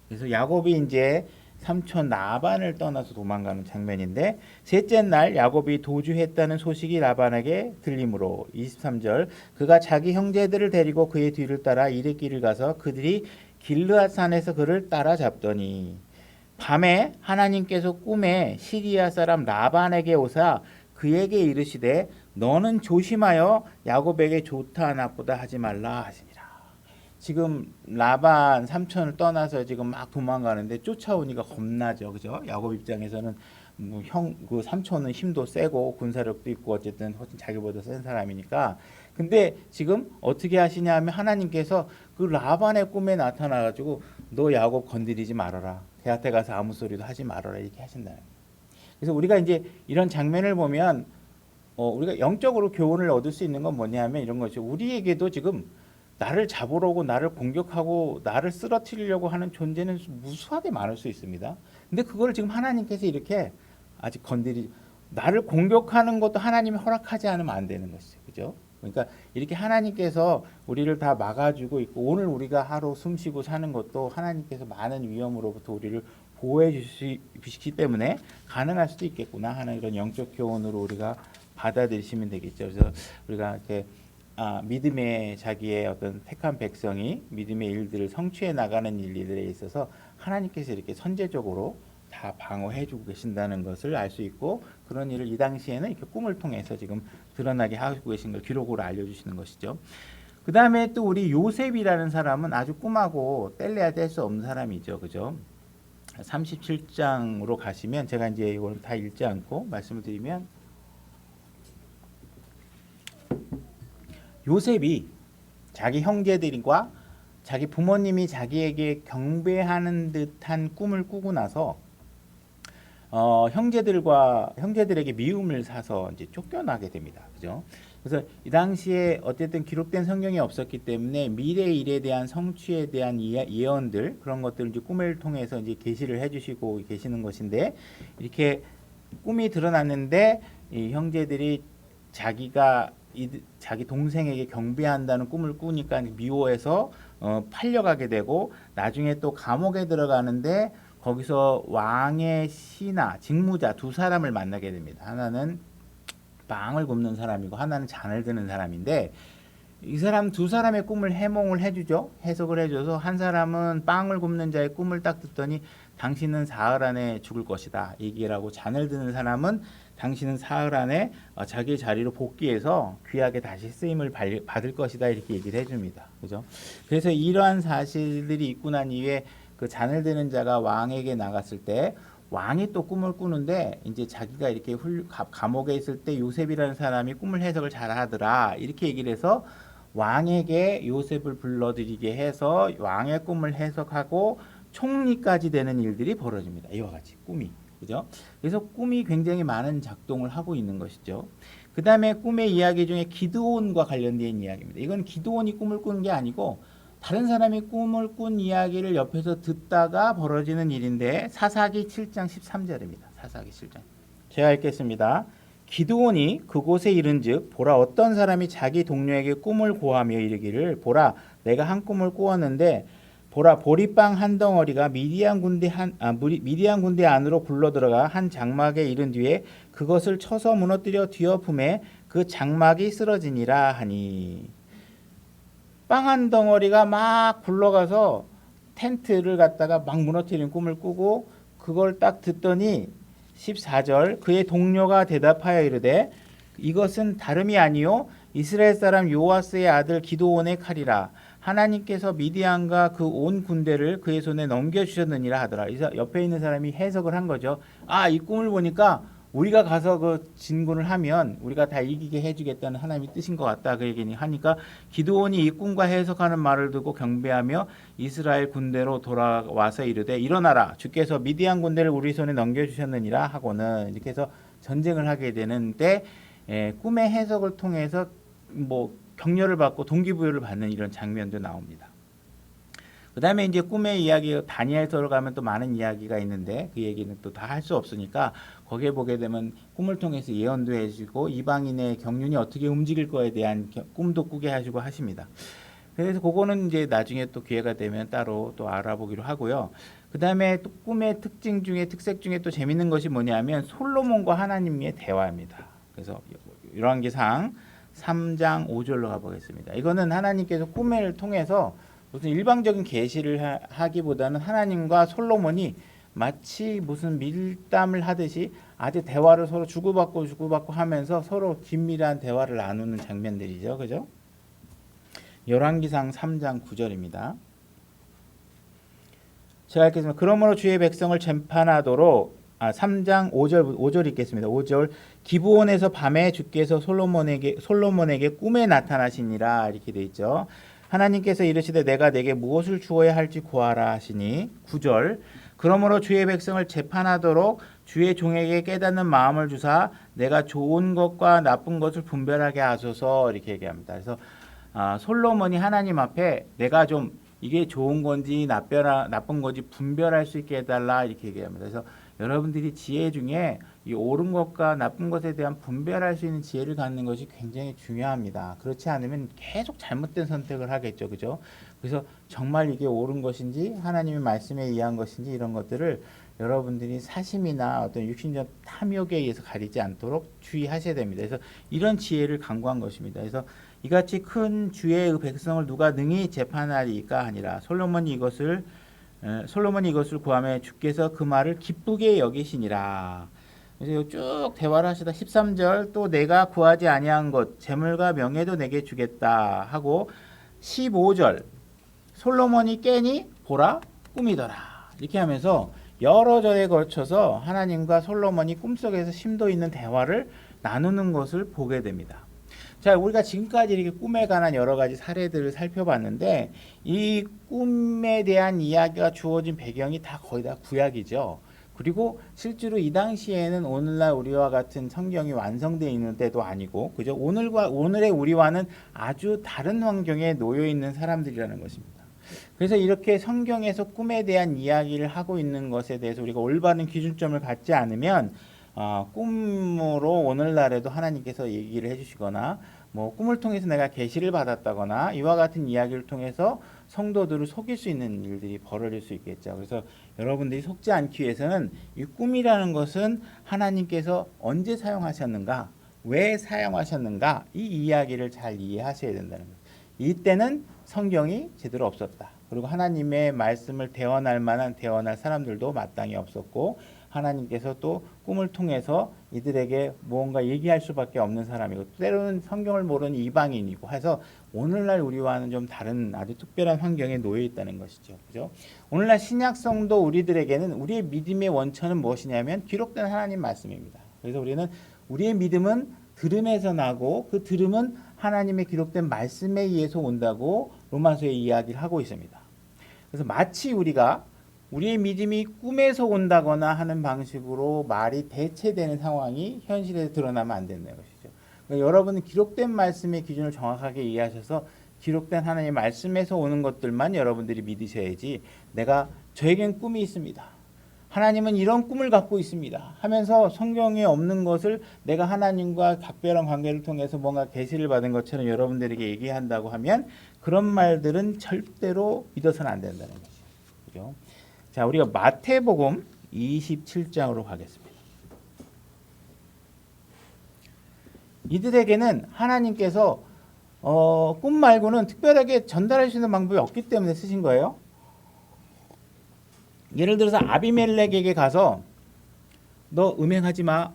그래서 야곱이 이제 삼촌 라반을 떠나서 도망가는 장면인데 셋째 날 야곱이 도주했다는 소식이 라반에게 들리므로 23절 그가 자기 형제들을 데리고 그의 뒤를 따라 이레길을 가서 그들이 길르앗산에서 그를 따라잡더니 밤에 하나님께서 꿈에 시리아 사람 라반에게 오사 그에게 이르시되 너는 조심하여 야곱에게 좋다 나쁘다 하지 말라 하시니라. 지금 라반 삼촌을 떠나서 지금 막 도망가는데 쫓아오니까 겁나죠, 그죠? 야곱 입장에서는 그 삼촌은 힘도 세고 군사력도 있고 어쨌든 훨씬 자기보다 센 사람이니까. 근데 지금 어떻게 하시냐면 하나님께서 그 라반의 꿈에 나타나가지고 너 야곱 건드리지 말아라. 걔한테 가서 아무 소리도 하지 말아라 이렇게 하신다. 그래서 우리가 이제 이런 장면을 보면 우리가 영적으로 교훈을 얻을 수 있는 건 뭐냐면 이런 거죠. 우리에게도 지금 나를 잡으러 오고 나를 공격하고 나를 쓰러뜨리려고 하는 존재는 무수하게 많을 수 있습니다. 근데 그걸 지금 하나님께서 이렇게 아직 나를 공격하는 것도 하나님이 허락하지 않으면 안 되는 것이죠. 그죠? 그러니까 이렇게 하나님께서 우리를 다 막아주고 있고 오늘 우리가 하루 숨쉬고 사는 것도 하나님께서 많은 위험으로부터 우리를 보호해 주시기 때문에 가능할 수도 있겠구나 하는 이런 영적 교훈으로 우리가 받아들이시면 되겠죠. 그래서 우리가 이렇게 믿음의 자기의 어떤 택한 백성이 믿음의 일들을 성취해 나가는 일들에 있어서 하나님께서 이렇게 선제적으로 다 방어해주고 계신다는 것을 알 수 있고 그런 일을 이 당시에는 이렇게 꿈을 통해서 지금 드러나게 하고 계신 걸 기록으로 알려주시는 것이죠. 그 다음에 또 우리 요셉이라는 사람은 아주 꿈하고 뗄래야 뗄 수 없는 사람이죠, 그죠? 37장으로 가시면 제가 이제 이걸 다 읽지 않고 말씀을 드리면 요셉이 자기 형제들과 자기 부모님이 자기에게 경배하는 듯한 꿈을 꾸고 나서 형제들에게 미움을 사서 이제 쫓겨나게 됩니다. 그죠? 그래서 이 당시에 어쨌든 기록된 성경이 없었기 때문에 미래 일에 대한 성취에 대한 예언들 그런 것들을 이제 꿈을 통해서 이제 계시를 해주시고 계시는 것인데 이렇게 꿈이 드러났는데 이 형제들이 자기 동생에게 경배한다는 꿈을 꾸니까 미워해서 팔려가게 되고 나중에 또 감옥에 들어가는데 거기서 왕의 신하, 직무자 두 사람을 만나게 됩니다. 하나는 빵을 굽는 사람이고 하나는 잔을 드는 사람인데 이 사람 두 사람의 꿈을 해몽을 해주죠. 해석을 해줘서 한 사람은 빵을 굽는 자의 꿈을 딱 듣더니 당신은 사흘 안에 죽을 것이다 얘기라고 잔을 드는 사람은 당신은 사흘 안에 자기의 자리로 복귀해서 귀하게 다시 쓰임을 받을 것이다 이렇게 얘기를 해줍니다. 그죠? 그래서 이러한 사실들이 있고 난 이후에 그 잔을 드는 자가 왕에게 나갔을 때 왕이 또 꿈을 꾸는데 이제 자기가 이렇게 감옥에 있을 때 요셉이라는 사람이 꿈을 해석을 잘하더라 이렇게 얘기를 해서 왕에게 요셉을 불러들이게 해서 왕의 꿈을 해석하고 총리까지 되는 일들이 벌어집니다. 이와 같이 꿈이. 그죠? 그래서 꿈이 굉장히 많은 작동을 하고 있는 것이죠. 그 다음에 꿈의 이야기 중에 기드온과 관련된 이야기입니다. 이건 기드온이 꿈을 꾸는 게 아니고 다른 사람이 꿈을 꾼 이야기를 옆에서 듣다가 벌어지는 일인데 사사기 7장 13절입니다. 사사기 7장. 제가 읽겠습니다. 기드온이 그곳에 이른즉 보라 어떤 사람이 자기 동료에게 꿈을 고하며 이르기를 보라 내가 한 꿈을 꾸었는데 보라 보리빵 한 덩어리가 미디안 군대 안으로 굴러들어가 한 장막에 이른 뒤에 그것을 쳐서 무너뜨려 뒤엎음에 그 장막이 쓰러지니라 하니 빵 한 덩어리가 막 굴러가서 텐트를 갖다가 막 무너뜨리는 꿈을 꾸고 그걸 딱 듣더니 14절 그의 동료가 대답하여 이르되 이것은 다름이 아니요 이스라엘 사람 요아스의 아들 기드온의 칼이라 하나님께서 미디안과 그 온 군대를 그의 손에 넘겨주셨느니라 하더라. 옆에 있는 사람이 해석을 한 거죠. 이 꿈을 보니까 우리가 가서 그 진군을 하면 우리가 다 이기게 해주겠다는 하나님의 뜻인 것 같다. 그 얘기니 하니까 기드온이 이 꿈과 해석하는 말을 듣고 경배하며 이스라엘 군대로 돌아와서 이르되 일어나라 주께서 미디안 군대를 우리 손에 넘겨주셨느니라 하고는 이렇게 해서 전쟁을 하게 되는데 꿈의 해석을 통해서 뭐 격려를 받고 동기부여를 받는 이런 장면도 나옵니다. 그 다음에 이제 꿈의 이야기, 다니엘서로 가면 또 많은 이야기가 있는데 그 얘기는 또 다 할 수 없으니까 거기에 보게 되면 꿈을 통해서 예언도 해주고 이방인의 경륜이 어떻게 움직일 거에 대한 꿈도 꾸게 해주고 하십니다. 그래서 그거는 이제 나중에 또 기회가 되면 따로 또 알아보기로 하고요. 그 다음에 또 꿈의 특징 중에 특색 중에 또 재밌는 것이 뭐냐면 솔로몬과 하나님의 대화입니다. 그래서 열왕기상 3장 5절로 가보겠습니다. 이거는 하나님께서 꿈을 통해서 무슨 일방적인 계시를 하기보다는 하나님과 솔로몬이 마치 무슨 밀담을 하듯이 아주 대화를 서로 주고받고 하면서 서로 긴밀한 대화를 나누는 장면들이죠. 그죠? 열왕기상 3장 9절입니다. 제가 읽겠습니다. 그러므로 주의 백성을 재판하도록 3장 5절 읽겠습니다. 5절 기브온에서 밤에 주께서 솔로몬에게 꿈에 나타나시니라 이렇게 돼 있죠. 하나님께서 이르시되 내가 내게 무엇을 주어야 할지 구하라 하시니 9절 그러므로 주의 백성을 재판하도록 주의 종에게 깨닫는 마음을 주사 내가 좋은 것과 나쁜 것을 분별하게 하소서 이렇게 얘기합니다. 그래서 솔로몬이 하나님 앞에 내가 좀 이게 좋은 건지 나쁜 건지 분별할 수 있게 해달라 이렇게 얘기합니다. 그래서 여러분들이 지혜 중에 이 옳은 것과 나쁜 것에 대한 분별할 수 있는 지혜를 갖는 것이 굉장히 중요합니다. 그렇지 않으면 계속 잘못된 선택을 하겠죠. 그죠? 그래서 정말 이게 옳은 것인지 하나님의 말씀에 의한 것인지 이런 것들을 여러분들이 사심이나 어떤 육신적 탐욕에 의해서 가리지 않도록 주의하셔야 됩니다. 그래서 이런 지혜를 강구한 것입니다. 그래서 이같이 큰 주의 백성을 누가 능히 재판하리까 아니라 솔로몬이 이것을 구하며 주께서 그 말을 기쁘게 여기시니라. 그래서 쭉 대화를 하시다 13절 또 내가 구하지 아니한 것 재물과 명예도 내게 주겠다 하고 15절 솔로몬이 깨니 보라 꿈이더라 이렇게 하면서 여러 절에 걸쳐서 하나님과 솔로몬이 꿈속에서 심도 있는 대화를 나누는 것을 보게 됩니다. 자, 우리가 지금까지 이렇게 꿈에 관한 여러 가지 사례들을 살펴봤는데 이 꿈에 대한 이야기가 주어진 배경이 다 거의 다 구약이죠. 그리고 실제로 이 당시에는 오늘날 우리와 같은 성경이 완성되어 있는 때도 아니고, 그죠? 오늘의 우리와는 아주 다른 환경에 놓여 있는 사람들이라는 것입니다. 그래서 이렇게 성경에서 꿈에 대한 이야기를 하고 있는 것에 대해서 우리가 올바른 기준점을 갖지 않으면 꿈으로 오늘날에도 하나님께서 얘기를 해주시거나 뭐 꿈을 통해서 내가 계시를 받았다거나 이와 같은 이야기를 통해서 성도들을 속일 수 있는 일들이 벌어질 수 있겠죠. 그래서 여러분들이 속지 않기 위해서는 이 꿈이라는 것은 하나님께서 언제 사용하셨는가, 왜 사용하셨는가 이 이야기를 잘 이해하셔야 된다는 거예요. 이때는 성경이 제대로 없었다. 그리고 하나님의 말씀을 대언할 사람들도 마땅히 없었고 하나님께서 또 꿈을 통해서 이들에게 무언가 얘기할 수밖에 없는 사람이고 때로는 성경을 모르는 이방인이고 해서 오늘날 우리와는 좀 다른 아주 특별한 환경에 놓여 있다는 것이죠. 그죠? 오늘날 신약 성도 우리들에게는 우리의 믿음의 원천은 무엇이냐면 기록된 하나님 말씀입니다. 그래서 우리는 우리의 믿음은 들음에서 나고 그 들음은 하나님의 기록된 말씀에 의해서 온다고 로마서에 이야기를 하고 있습니다. 그래서 마치 우리의 믿음이 꿈에서 온다거나 하는 방식으로 말이 대체되는 상황이 현실에 드러나면 안 된다는 것이죠. 그러니까 여러분은 기록된 말씀의 기준을 정확하게 이해하셔서 기록된 하나님의 말씀에서 오는 것들만 여러분들이 믿으셔야지 저에겐 꿈이 있습니다. 하나님은 이런 꿈을 갖고 있습니다. 하면서 성경에 없는 것을 내가 하나님과 각별한 관계를 통해서 뭔가 계시를 받은 것처럼 여러분들에게 얘기한다고 하면 그런 말들은 절대로 믿어서는 안 된다는 거죠. 그죠? 자, 우리가 마태복음 27장으로 가겠습니다. 이들에게는 하나님께서 꿈 말고는 특별하게 전달할 수 있는 방법이 없기 때문에 쓰신 거예요. 예를 들어서 아비멜렉에게 가서 너 음행하지 마.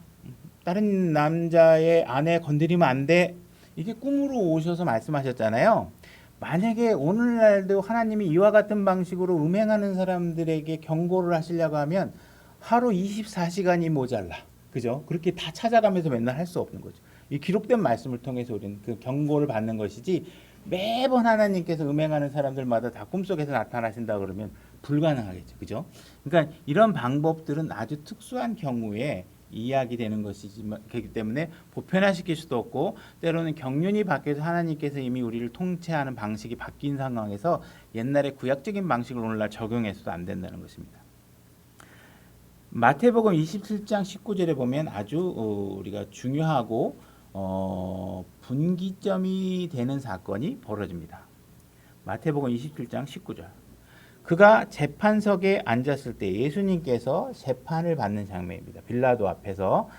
다른 남자의 아내 건드리면 안 돼. 이게 꿈으로 오셔서 말씀하셨잖아요. 만약에 오늘날도 하나님이 이와 같은 방식으로 음행하는 사람들에게 경고를 하시려고 하면 하루 24시간이 모자라. 그죠? 그렇게 다 찾아가면서 맨날 할 수 없는 거죠. 이 기록된 말씀을 통해서 우리는 그 경고를 받는 것이지 매번 하나님께서 음행하는 사람들마다 다 꿈속에서 나타나신다 그러면 불가능하겠죠. 그죠? 그러니까 이런 방법들은 아주 특수한 경우에 이야기되는 것이지만 그렇기 때문에 보편화시킬 수도 없고 때로는 경륜이 바뀌어서 하나님께서 이미 우리를 통치하는 방식이 바뀐 상황에서 옛날의 구약적인 방식을 오늘날 적용해서도 안 된다는 것입니다. 마태복음 27장 19절에 보면 아주 우리가 중요하고 분기점이 되는 사건이 벌어집니다. 마태복음 27장 19절. 그가 재판석에 앉았을 때 예수님께서 재판을 받는 장면입니다. 빌라도 앞에서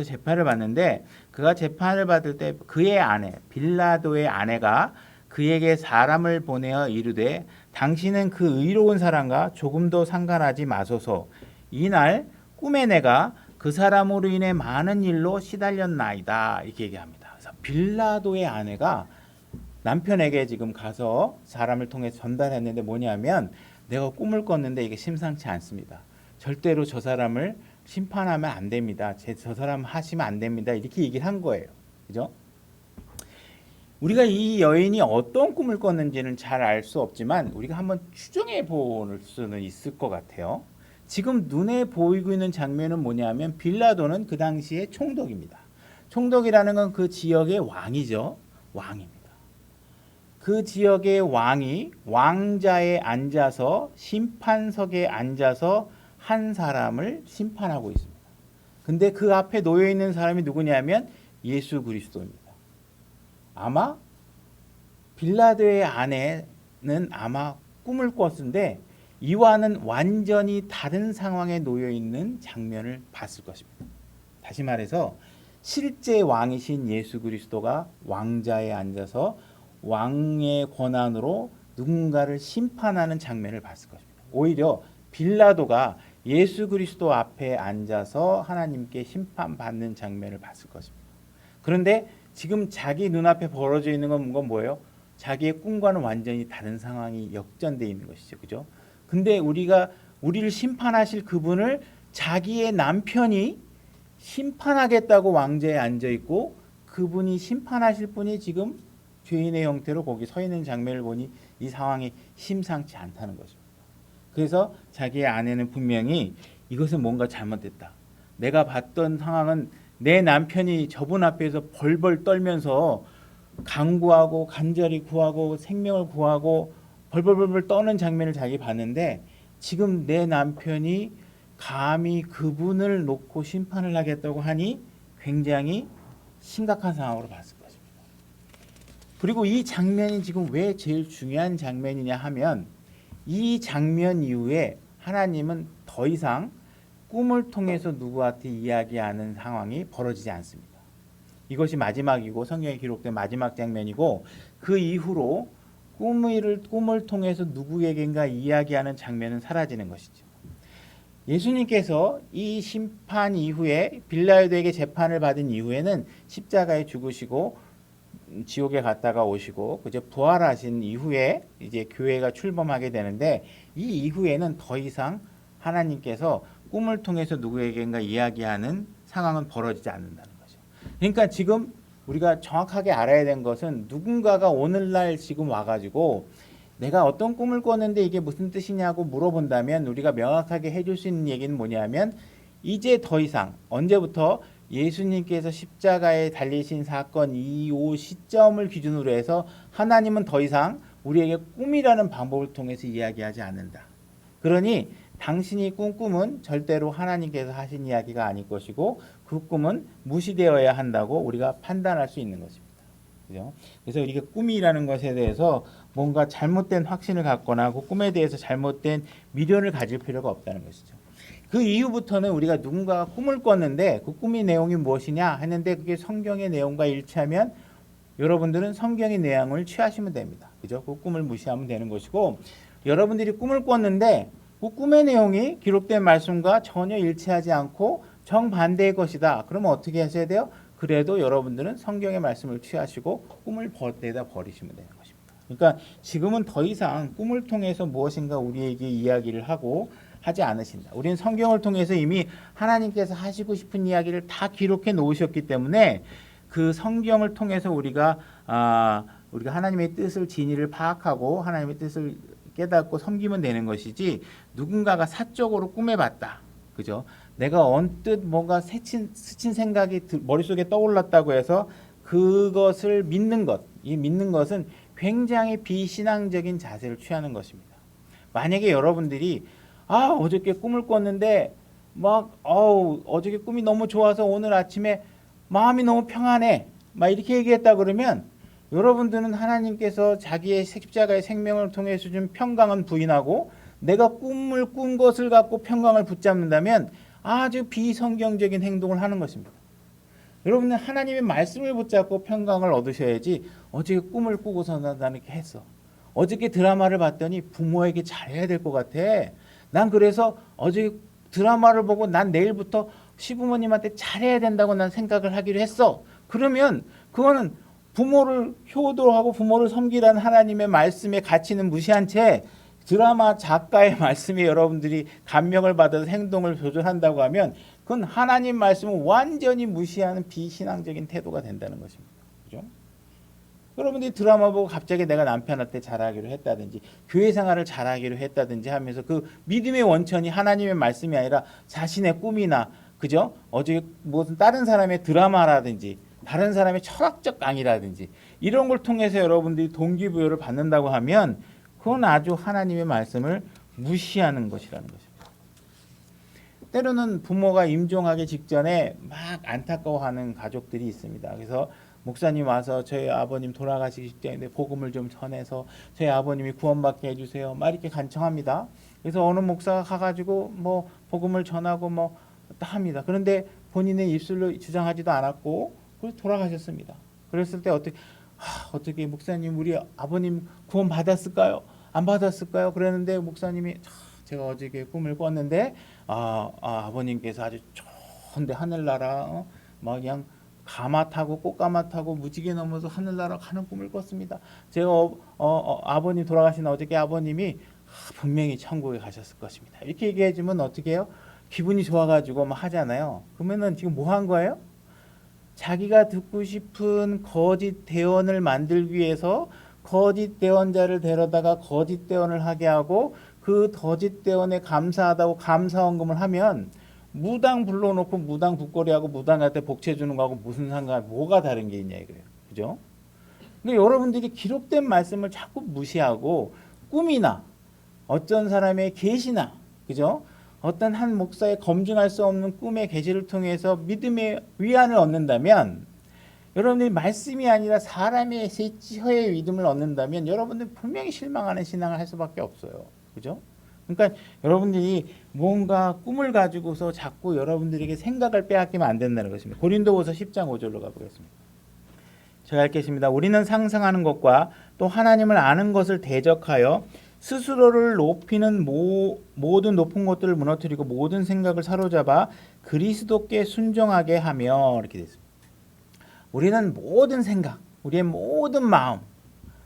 재판을 받는데 그가 재판을 받을 때 그의 아내 빌라도의 아내가 그에게 사람을 보내어 이르되 당신은 그 의로운 사람과 조금도 상관하지 마소서. 이날 꿈에 내가 그 사람으로 인해 많은 일로 시달렸나이다. 이렇게 얘기합니다. 그래서 빌라도의 아내가 남편에게 지금 가서 사람을 통해 전달했는데 뭐냐면 내가 꿈을 꿨는데 이게 심상치 않습니다. 절대로 저 사람을 심판하면 안 됩니다. 저 사람 하시면 안 됩니다. 이렇게 얘기를 한 거예요. 그죠? 우리가 이 여인이 어떤 꿈을 꿨는지는 잘 알 수 없지만 우리가 한번 추정해 볼 수는 있을 것 같아요. 지금 눈에 보이고 있는 장면은 뭐냐면 빌라도는 그 당시에 총독입니다. 총독이라는 건 그 지역의 왕이죠. 왕입니다. 그 지역의 왕이 왕자에 앉아서 심판석에 앉아서 한 사람을 심판하고 있습니다. 근데 그 앞에 놓여 있는 사람이 누구냐면 예수 그리스도입니다. 아마 빌라도의 아내는 아마 꿈을 꿨는데 이와는 완전히 다른 상황에 놓여 있는 장면을 봤을 것입니다. 다시 말해서 실제 왕이신 예수 그리스도가 왕자에 앉아서 왕의 권한으로 누군가를 심판하는 장면을 봤을 것입니다. 오히려 빌라도가 예수 그리스도 앞에 앉아서 하나님께 심판받는 장면을 봤을 것입니다. 그런데 지금 자기 눈앞에 벌어져 있는 건 뭐예요? 자기의 꿈과는 완전히 다른 상황이 역전되어 있는 것이죠. 그죠? 근데 우리를 심판하실 그분을 자기의 남편이 심판하겠다고 왕좌에 앉아 있고 그분이 심판하실 분이 지금 죄인의 형태로 거기 서 있는 장면을 보니 이 상황이 심상치 않다는 것입니다. 그래서 자기의 아내는 분명히 이것은 뭔가 잘못됐다. 내가 봤던 상황은 내 남편이 저분 앞에서 벌벌 떨면서 간구하고 간절히 구하고 생명을 구하고 벌벌벌 떠는 장면을 자기 봤는데 지금 내 남편이 감히 그분을 놓고 심판을 하겠다고 하니 굉장히 심각한 상황으로 봤을 것입니다. 그리고 이 장면이 지금 왜 제일 중요한 장면이냐 하면 이 장면 이후에 하나님은 더 이상 꿈을 통해서 누구한테 이야기하는 상황이 벌어지지 않습니다. 이것이 마지막이고 성경에 기록된 마지막 장면이고 그 이후로 꿈을 통해서 누구에겐가 이야기하는 장면은 사라지는 것이죠. 예수님께서 이 심판 이후에 빌라도에게 재판을 받은 이후에는 십자가에 죽으시고 지옥에 갔다가 오시고 그저 부활하신 이후에 이제 교회가 출범하게 되는데 이 이후에는 더 이상 하나님께서 꿈을 통해서 누구에겐가 이야기하는 상황은 벌어지지 않는다는 거죠. 그러니까 지금 우리가 정확하게 알아야 되는 것은 누군가가 오늘날 지금 와가지고 내가 어떤 꿈을 꿨는데 이게 무슨 뜻이냐고 물어본다면 우리가 명확하게 해줄 수 있는 얘기는 뭐냐면 이제 더 이상 언제부터 예수님께서 십자가에 달리신 사건 이 시점을 기준으로 해서 하나님은 더 이상 우리에게 꿈이라는 방법을 통해서 이야기하지 않는다. 그러니 당신이 꾼 꿈은 절대로 하나님께서 하신 이야기가 아닐 것이고 그 꿈은 무시되어야 한다고 우리가 판단할 수 있는 것입니다. 그죠? 그래서 이게 꿈이라는 것에 대해서 뭔가 잘못된 확신을 갖거나 그 꿈에 대해서 잘못된 미련을 가질 필요가 없다는 것이죠. 그 이후부터는 우리가 누군가가 꿈을 꿨는데 그 꿈의 내용이 무엇이냐 했는데 그게 성경의 내용과 일치하면 여러분들은 성경의 내용을 취하시면 됩니다. 그죠? 그 꿈을 무시하면 되는 것이고 여러분들이 꿈을 꿨는데 그 꿈의 내용이 기록된 말씀과 전혀 일치하지 않고 정반대의 것이다. 그러면 어떻게 하셔야 돼요? 그래도 여러분들은 성경의 말씀을 취하시고 꿈을 내다 버리시면 되는 것입니다. 그러니까 지금은 더 이상 꿈을 통해서 무엇인가 우리에게 이야기를 하고 하지 않으신다. 우리는 성경을 통해서 이미 하나님께서 하시고 싶은 이야기를 다 기록해 놓으셨기 때문에 그 성경을 통해서 우리가 하나님의 뜻을 진리를 파악하고 하나님의 뜻을 깨닫고 섬기면 되는 것이지 누군가가 사적으로 꿈에 봤다. 그죠? 내가 언뜻 뭔가 스친 생각이 머릿속에 떠올랐다고 해서 그것을 믿는 것. 이 믿는 것은 굉장히 비신앙적인 자세를 취하는 것입니다. 만약에 여러분들이 어저께 꿈을 꿨는데 어저께 꿈이 너무 좋아서 오늘 아침에 마음이 너무 평안해. 막 이렇게 얘기했다 그러면 여러분들은 하나님께서 자기의 십자가의 생명을 통해서 준 평강은 부인하고 내가 꿈을 꾼 것을 갖고 평강을 붙잡는다면 아주 비성경적인 행동을 하는 것입니다. 여러분은 하나님의 말씀을 붙잡고 평강을 얻으셔야지 어저께 꿈을 꾸고서 나는 이렇게 했어. 어저께 드라마를 봤더니 부모에게 잘해야 될 것 같아. 난 그래서 어저께 드라마를 보고 난 내일부터 시부모님한테 잘해야 된다고 난 생각을 하기로 했어. 그러면 그거는 부모를 효도하고 부모를 섬기라는 하나님의 말씀의 가치는 무시한 채 드라마 작가의 말씀에 여러분들이 감명을 받아서 행동을 조절한다고 하면 그건 하나님 말씀을 완전히 무시하는 비신앙적인 태도가 된다는 것입니다. 그죠? 여러분들이 드라마 보고 갑자기 내가 남편한테 잘하기로 했다든지 교회 생활을 잘하기로 했다든지 하면서 그 믿음의 원천이 하나님의 말씀이 아니라 자신의 꿈이나 그죠? 어제 무슨 다른 사람의 드라마라든지 다른 사람의 철학적 강의라든지 이런 걸 통해서 여러분들이 동기부여를 받는다고 하면 그건 아주 하나님의 말씀을 무시하는 것이라는 것입니다. 때로는 부모가 임종하기 직전에 막 안타까워하는 가족들이 있습니다. 그래서 목사님 와서 저희 아버님 돌아가시기 직전인데 복음을 좀 전해서 저희 아버님이 구원받게 해주세요. 막 이렇게 간청합니다. 그래서 어느 목사가 가가지고 뭐 복음을 전하고 뭐 합니다. 그런데 본인의 입술로 주장하지도 않았고 그래서 돌아가셨습니다. 그랬을 때 어떻게 목사님 우리 아버님 구원 받았을까요? 안 받았을까요? 그랬는데 목사님이 제가 어저께 꿈을 꿨는데 아버님께서 아주 좋은데 하늘나라 막 그냥 가마 타고 꽃가마 타고 무지개 넘어서 하늘나라 가는 꿈을 꿨습니다. 제가 아버님 돌아가신 어저께 아버님이 분명히 천국에 가셨을 것입니다. 이렇게 얘기해주면 어떻게 해요? 기분이 좋아가지고 막 하잖아요. 그러면은 지금 뭐 한 거예요? 자기가 듣고 싶은 거짓 대언을 만들기 위해서 거짓 대언자를 데려다가 거짓 대언을 하게 하고 그 거짓 대언에 감사하다고 감사원금을 하면 무당 불러놓고 무당 북거리하고 무당한테 복채 주는 거하고 무슨 상관, 뭐가 다른 게 있냐 이거예요. 그죠? 근데 여러분들이 기록된 말씀을 자꾸 무시하고 꿈이나 어떤 사람의 계시나 그죠? 어떤 한 목사의 검증할 수 없는 꿈의 계시를 통해서 믿음의 위안을 얻는다면 여러분들이 말씀이 아니라 사람의 혀의 믿음을 얻는다면 여러분들 분명히 실망하는 신앙을 할 수밖에 없어요. 그죠? 그러니까 여러분들이 뭔가 꿈을 가지고서 자꾸 여러분들에게 생각을 빼앗기면 안 된다는 것입니다. 고린도후서 10장 5절로 가보겠습니다. 제가 읽겠습니다. 우리는 상상하는 것과 또 하나님을 아는 것을 대적하여 스스로를 높이는 모든 높은 것들을 무너뜨리고 모든 생각을 사로잡아 그리스도께 순종하게 하며 이렇게 됐습니다. 우리는 모든 생각, 우리의 모든 마음,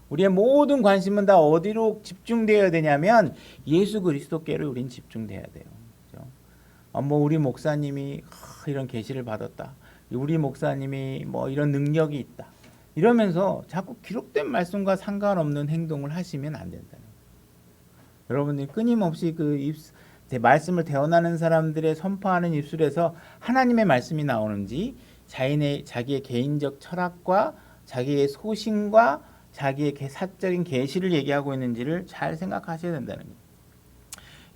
우리의 모든 관심은 다 어디로 집중되어야 되냐면 예수 그리스도께로 우린 집중돼야 돼요. 그렇죠? 우리 목사님이 이런 계시를 받았다. 우리 목사님이 뭐 이런 능력이 있다. 이러면서 자꾸 기록된 말씀과 상관없는 행동을 하시면 안 된다는 거예요. 여러분들이 끊임없이 말씀을 대언하는 사람들의 선포하는 입술에서 하나님의 말씀이 나오는지 자기의 개인적 철학과 자기의 소신과 자기의 사적인 계시를 얘기하고 있는지를 잘 생각하셔야 된다는 거예요.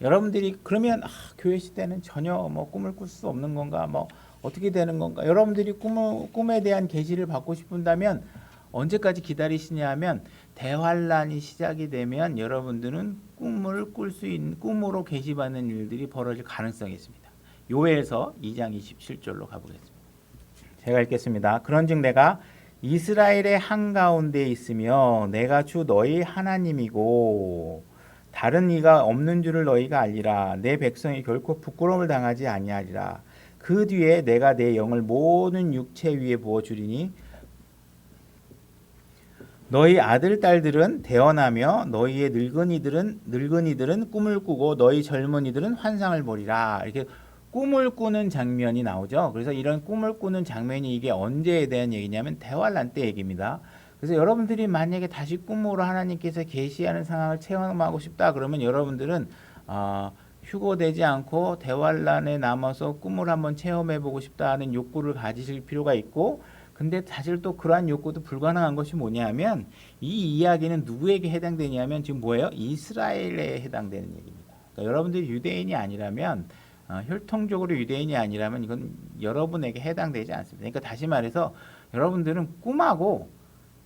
여러분들이 그러면 교회 시대는 전혀 뭐 꿈을 꿀 수 없는 건가 뭐 어떻게 되는 건가 여러분들이 꿈에 대한 계시를 받고 싶다면 언제까지 기다리시냐 하면 대환란이 시작이 되면 여러분들은 꿈을 꿀 수 있는 꿈으로 계시받는 일들이 벌어질 가능성이 있습니다. 요엘서 2장 27절로 가보겠습니다. 제가 읽겠습니다. 그런즉 내가 이스라엘의 한가운데 있으며 내가 주 너희 하나님이고 다른 이가 없는 줄을 너희가 알리라. 내 백성이 결코 부끄러움을 당하지 아니하리라. 그 뒤에 내가 내 영을 모든 육체 위에 부어주리니 너희 아들 딸들은 대언하며 너희의 늙은이들은 꿈을 꾸고 너희 젊은이들은 환상을 보리라. 이렇게 꿈을 꾸는 장면이 나오죠. 그래서 이런 꿈을 꾸는 장면이 이게 언제에 대한 얘기냐면 대환란 때 얘기입니다. 그래서 여러분들이 만약에 다시 꿈으로 하나님께서 계시하는 상황을 체험하고 싶다 그러면 여러분들은 휴고되지 않고 대환란에 남아서 꿈을 한번 체험해보고 싶다는 욕구를 가지실 필요가 있고, 근데 사실 또 그러한 욕구도 불가능한 것이 뭐냐면 이 이야기는 누구에게 해당되냐면 지금 뭐예요? 이스라엘에 해당되는 얘기입니다. 그러니까 여러분들이 유대인이 아니라면 혈통적으로 유대인이 아니라면 이건 여러분에게 해당되지 않습니다. 그러니까 다시 말해서 여러분들은 꿈하고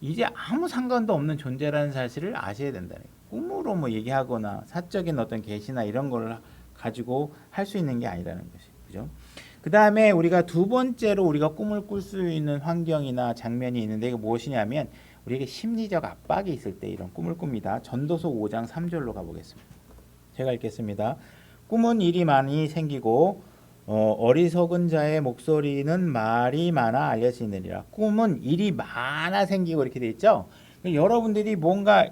이제 아무 상관도 없는 존재라는 사실을 아셔야 된다는 거예요. 꿈으로 뭐 얘기하거나 사적인 어떤 계시나 이런 걸 가지고 할 수 있는 게 아니라는 것이 그죠? 그 다음에 우리가 두 번째로 우리가 꿈을 꿀 수 있는 환경이나 장면이 있는데 이게 무엇이냐면 우리에게 심리적 압박이 있을 때 이런 꿈을 꿉니다. 전도서 5장 3절로 가보겠습니다. 제가 읽겠습니다. 꿈은 일이 많이 생기고 어리석은 자의 목소리는 말이 많아 알려지느니라. 꿈은 일이 많아 생기고 이렇게 돼 있죠. 여러분들이 뭔가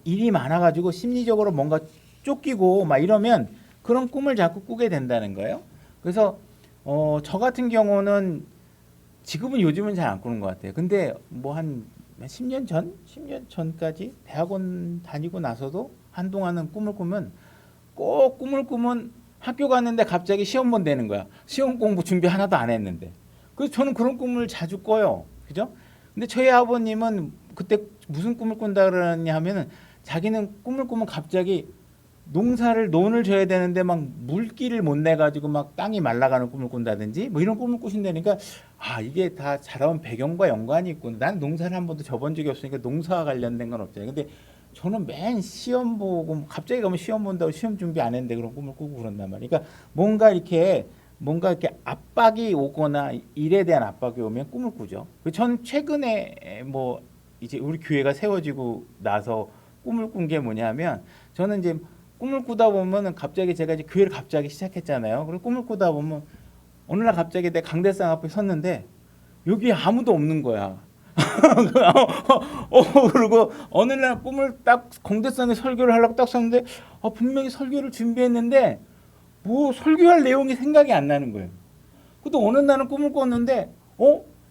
일이 많아가지고 심리적으로 뭔가 쫓기고 막 이러면 그런 꿈을 자꾸 꾸게 된다는 거예요. 그래서 저 같은 경우는 지금은 요즘은 잘 안 꾸는 것 같아요. 근데 뭐 한 10년 전? 10년 전까지 대학원 다니고 나서도 한동안은 꿈을 꾸면 꼭 꿈을 꾸면 학교 갔는데 갑자기 시험 본다는 거야. 시험 공부 준비 하나도 안 했는데. 그래서 저는 그런 꿈을 자주 꿔요. 그죠? 근데 저희 아버님은 그때 무슨 꿈을 꾼다 그러냐 하면은 자기는 꿈을 꾸면 갑자기 논을 져야 되는데 막 물기를 못 내가지고 막 땅이 말라가는 꿈을 꾼다든지 뭐 이런 꿈을 꾸신다니까 이게 다 자라온 배경과 연관이 있군. 난 농사를 한 번도 져본 적이 없으니까 농사와 관련된 건 없잖아요. 근데 저는 맨 시험 보고 갑자기 가면 시험 본다고 시험 준비 안 했는데 그런 꿈을 꾸고 그런단 말이에요. 그러니까 뭔가 이렇게 압박이 오거나 일에 대한 압박이 오면 꿈을 꾸죠. 저는 최근에 뭐 이제 우리 교회가 세워지고 나서 꿈을 꾼 게 뭐냐면 저는 이제 꿈을 꾸다 보면은 갑자기 제가 이제 교회를 갑자기 시작했잖아요. 그리고 꿈을 꾸다 보면 어느 날 갑자기 내 강대상 앞에 섰는데 여기 아무도 없는 거야. 그리고 어느 날 꿈을 딱 공대성에 설교를 하려고 딱 섰는데 분명히 설교를 준비했는데 뭐 설교할 내용이 생각이 안 나는 거예요. 또 어느 날은 꿈을 꿨는데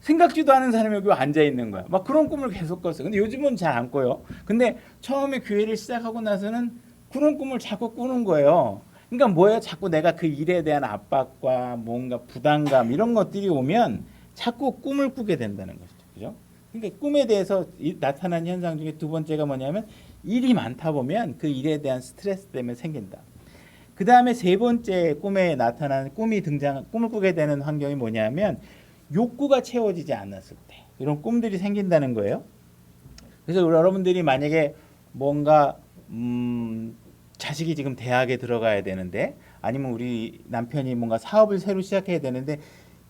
생각지도 않은 사람이 여기 앉아 있는 거야. 막 그런 꿈을 계속 꿨어요. 근데 요즘은 잘 안 꿔요. 근데 처음에 교회를 시작하고 나서는 그런 꿈을 자꾸 꾸는 거예요. 그러니까 뭐예요? 자꾸 내가 그 일에 대한 압박과 뭔가 부담감 이런 것들이 오면 자꾸 꿈을 꾸게 된다는 것이죠. 그죠? 그러니까 꿈에 대해서 나타나는 현상 중에 두 번째가 뭐냐면 일이 많다 보면 그 일에 대한 스트레스 때문에 생긴다. 그 다음에 세 번째 꿈에 나타나는 꿈을 꾸게 되는 환경이 뭐냐면 욕구가 채워지지 않았을 때 이런 꿈들이 생긴다는 거예요. 그래서 여러분들이 만약에 뭔가 자식이 지금 대학에 들어가야 되는데 아니면 우리 남편이 뭔가 사업을 새로 시작해야 되는데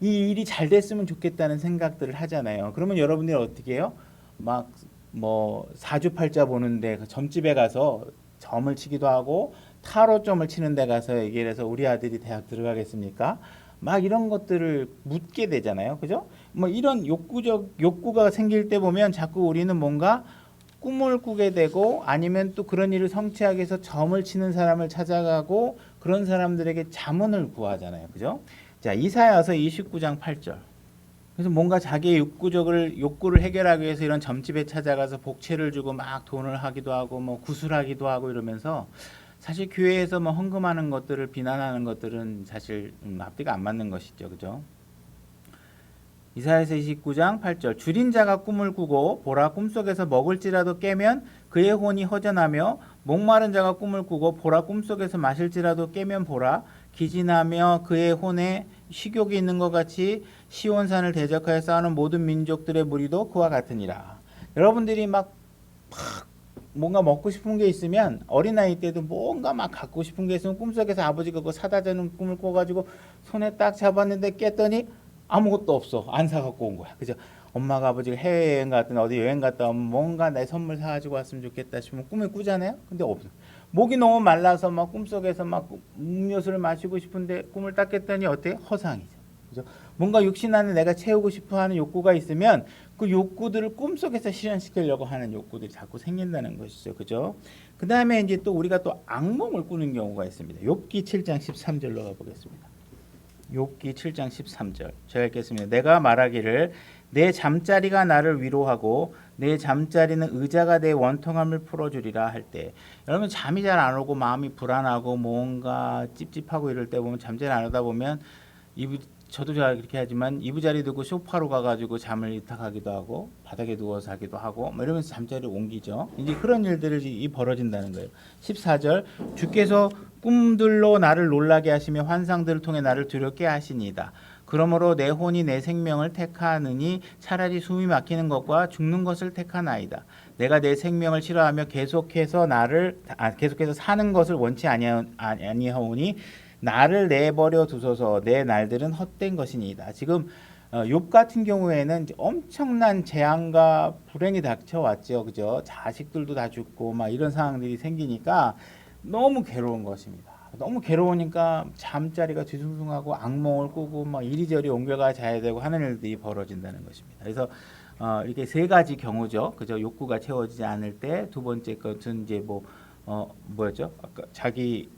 이 일이 잘 됐으면 좋겠다는 생각들을 하잖아요. 그러면 여러분들이 어떻게 해요? 막 뭐 사주팔자 보는데 그 점집에 가서 점을 치기도 하고 타로점을 치는 데 가서 얘기를 해서 우리 아들이 대학 들어가겠습니까? 막 이런 것들을 묻게 되잖아요. 그죠? 뭐 이런 욕구가 생길 때 보면 자꾸 우리는 뭔가 꿈을 꾸게 되고 아니면 또 그런 일을 성취하기 위해서 점을 치는 사람을 찾아가고 그런 사람들에게 자문을 구하잖아요. 그죠? 자, 이사야서 29장 8절. 그래서 뭔가 자기의 욕구를 해결하기 위해서 이런 점집에 찾아가서 복채를 주고 막 돈을 하기도 하고 뭐 구술하기도 하고 이러면서 사실 교회에서 뭐 헌금하는 것들을 비난하는 것들은 사실 앞뒤가 안 맞는 것이죠. 그죠? 이사야서 29장 8절. 줄인 자가 꿈을 꾸고 보라 꿈속에서 먹을지라도 깨면 그의 혼이 허전하며 목마른 자가 꿈을 꾸고 보라 꿈속에서 마실지라도 깨면 보라 기진하며 그의 혼에 식욕이 있는 것 같이 시온산을 대적하여 싸우는 모든 민족들의 무리도 그와 같으니라. 여러분들이 막 뭔가 먹고 싶은 게 있으면 어린아이 때도 뭔가 막 갖고 싶은 게 있으면 꿈속에서 아버지가 그거 사다 주는 꿈을 꿔가지고 손에 딱 잡았는데 깼더니 아무것도 없어. 안 사갖고 온 거야. 그죠? 엄마가 아버지가 해외여행 갔든 어디 여행 갔다 오면 뭔가 내 선물 사가지고 왔으면 좋겠다 싶으면 꿈을 꾸잖아요. 근데 없어. 목이 너무 말라서 막 꿈속에서 막 음료수를 마시고 싶은데 꿈을 딱 깼더니 어때요? 허상이죠. 그죠? 뭔가 육신 안에 내가 채우고 싶어 하는 욕구가 있으면 그 욕구들을 꿈속에서 실현시키려고 하는 욕구들이 자꾸 생긴다는 것이죠. 그죠? 그 다음에 이제 또 우리가 또 악몽을 꾸는 경우가 있습니다. 욥기 7장 13절로 가보겠습니다. 욥기 7장 13절 제가 읽겠습니다. 내가 말하기를 내 잠자리가 나를 위로하고 내 잠자리는 의자가 내 원통함을 풀어주리라 할 때, 여러분 잠이 잘 안 오고 마음이 불안하고 뭔가 찝찝하고 이럴 때 보면 잠자리 안 오다 보면 저도 잘 그렇게 하지만 이부자리 두고 소파로 가가지고 잠을 이탁하기도 하고 바닥에 누워서 자기도 하고 뭐 이러면서 잠자리를 옮기죠. 이제 그런 일들이 벌어진다는 거예요. 14절 주께서 꿈들로 나를 놀라게 하시며 환상들을 통해 나를 두렵게 하시니이다. 그러므로 내 혼이 내 생명을 택하느니 차라리 숨이 막히는 것과 죽는 것을 택하나이다. 내가 내 생명을 싫어하며 계속해서 사는 것을 원치 아니하오니 나를 내버려 두소서. 내 날들은 헛된 것이니이다. 지금 욥 같은 경우에는 엄청난 재앙과 불행이 닥쳐왔죠. 그죠? 자식들도 다 죽고 막 이런 상황들이 생기니까 너무 괴로운 것입니다. 너무 괴로우니까 잠자리가 뒤숭숭하고 악몽을 꾸고 막 이리저리 옮겨가 자야 되고 하는 일들이 벌어진다는 것입니다. 그래서 이렇게 세 가지 경우죠. 그죠? 욕구가 채워지지 않을 때, 두 번째 것은 이제 뭐였죠? 아까 자기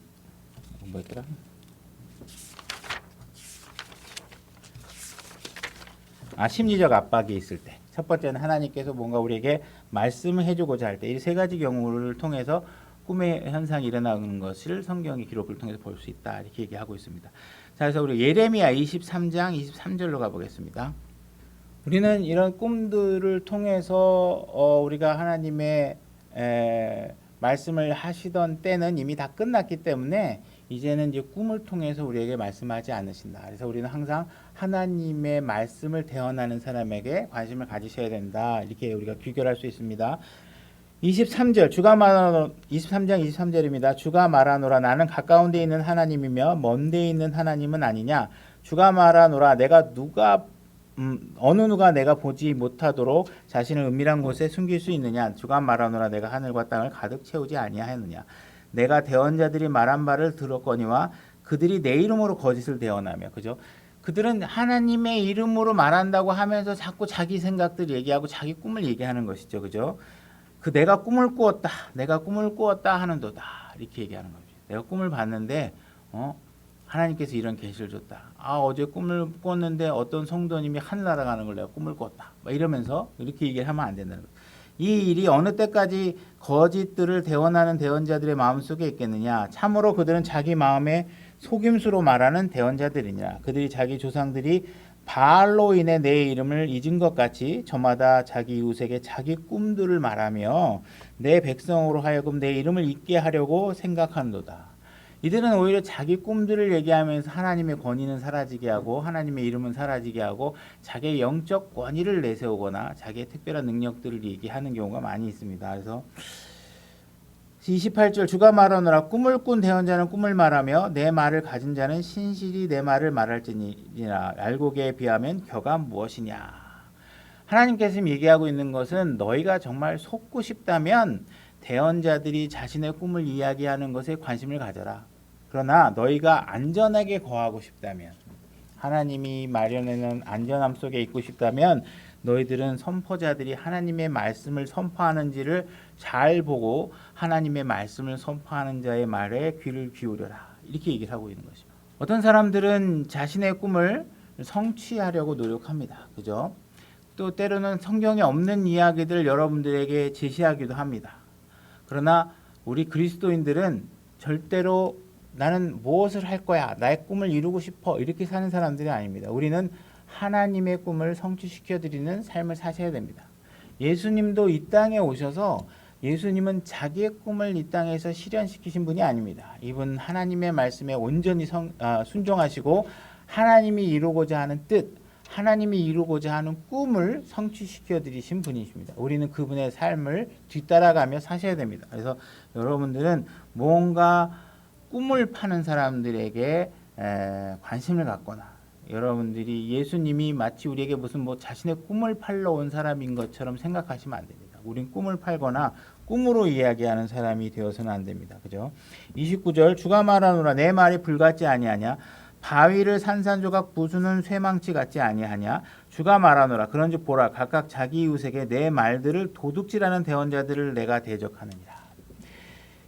뭐였더라? 심리적 압박이 있을 때. 첫 번째는 하나님께서 뭔가 우리에게 말씀을 해주고자 할 때. 이 세 가지 경우를 통해서 꿈의 현상이 일어나는 것을 성경의 기록을 통해서 볼 수 있다. 이렇게 얘기하고 있습니다. 자, 그래서 우리 예레미야 23장 23절로 가보겠습니다. 우리는 이런 꿈들을 통해서 우리가 하나님의 말씀을 하시던 때는 이미 다 끝났기 때문에 이제는 이제 꿈을 통해서 우리에게 말씀하지 않으신다. 그래서 우리는 항상 하나님의 말씀을 대언하는 사람에게 관심을 가지셔야 된다. 이렇게 우리가 귀결할 수 있습니다. 23절23장 23절입니다. 주가 말하노라 나는 가까운 데 있는 하나님이며 먼 데 있는 하나님은 아니냐. 주가 말하노라 내가 어느 누가 내가 보지 못하도록 자신을 은밀한 곳에 숨길 수 있느냐. 주가 말하노라 내가 하늘과 땅을 가득 채우지 아니하였느냐. 내가 대언자들이 말한 바를 들었거니와 그들이 내 이름으로 거짓을 대언하며. 그죠? 그들은 하나님의 이름으로 말한다고 하면서 자꾸 자기 생각들 얘기하고 자기 꿈을 얘기하는 것이죠. 그죠? 내가 꿈을 꾸었다 하는도다. 이렇게 얘기하는 거죠. 내가 꿈을 봤는데 하나님께서 이런 계시를 줬다. 어제 꿈을 꿨는데 어떤 성도님이 하늘 날아가는 걸 내가 꿈을 꿨다. 이러면서 이렇게 얘기를 하면 안 된다는 거죠. 이 일이 어느 때까지 거짓들을 대언하는 대언자들의 마음속에 있겠느냐. 참으로 그들은 자기 마음에 속임수로 말하는 대언자들이냐. 그들이 자기 조상들이 바알로 인해 내 이름을 잊은 것 같이 저마다 자기 이웃에게 자기 꿈들을 말하며 내 백성으로 하여금 내 이름을 잊게 하려고 생각하는도다. 이들은 오히려 자기 꿈들을 얘기하면서 하나님의 권위는 사라지게 하고 하나님의 이름은 사라지게 하고 자기의 영적 권위를 내세우거나 자기의 특별한 능력들을 얘기하는 경우가 많이 있습니다. 그래서 28절 주가 말하노라 꿈을 꾼 대언자는 꿈을 말하며 내 말을 가진 자는 신실히 내 말을 말할지니라. 알고기에 비하면 격가 무엇이냐. 하나님께서 지금 얘기하고 있는 것은 너희가 정말 속고 싶다면 대언자들이 자신의 꿈을 이야기하는 것에 관심을 가져라. 그러나 너희가 안전하게 거하고 싶다면 하나님이 마련해놓은 안전함 속에 있고 싶다면 너희들은 선포자들이 하나님의 말씀을 선포하는지를 잘 보고 하나님의 말씀을 선포하는 자의 말에 귀를 기울여라. 이렇게 얘기를 하고 있는 것입니다. 어떤 사람들은 자신의 꿈을 성취하려고 노력합니다. 그죠? 또 때로는 성경에 없는 이야기들 여러분들에게 제시하기도 합니다. 그러나 우리 그리스도인들은 절대로 나는 무엇을 할 거야, 나의 꿈을 이루고 싶어 이렇게 사는 사람들이 아닙니다. 우리는 하나님의 꿈을 성취시켜드리는 삶을 사셔야 됩니다. 예수님도 이 땅에 오셔서 예수님은 자기의 꿈을 이 땅에서 실현시키신 분이 아닙니다. 이분 하나님의 말씀에 온전히 순종하시고 하나님이 이루고자 하는 뜻, 하나님이 이루고자 하는 꿈을 성취시켜드리신 분이십니다. 우리는 그분의 삶을 뒤따라가며 사셔야 됩니다. 그래서 여러분들은 뭔가 꿈을 파는 사람들에게 관심을 갖거나 여러분들이 예수님이 마치 우리에게 무슨 자신의 꿈을 팔러 온 사람인 것처럼 생각하시면 안 됩니다. 우린 꿈을 팔거나 꿈으로 이야기하는 사람이 되어서는 안 됩니다. 그죠? 29절 주가 말하노라 내 말이 불같지 아니하냐. 바위를 산산조각 부수는 쇠망치 같지 아니하냐. 주가 말하노라. 그런즉 보라, 각각 자기 이웃에게 내 말들을 도둑질하는 대언자들을 내가 대적하느니라.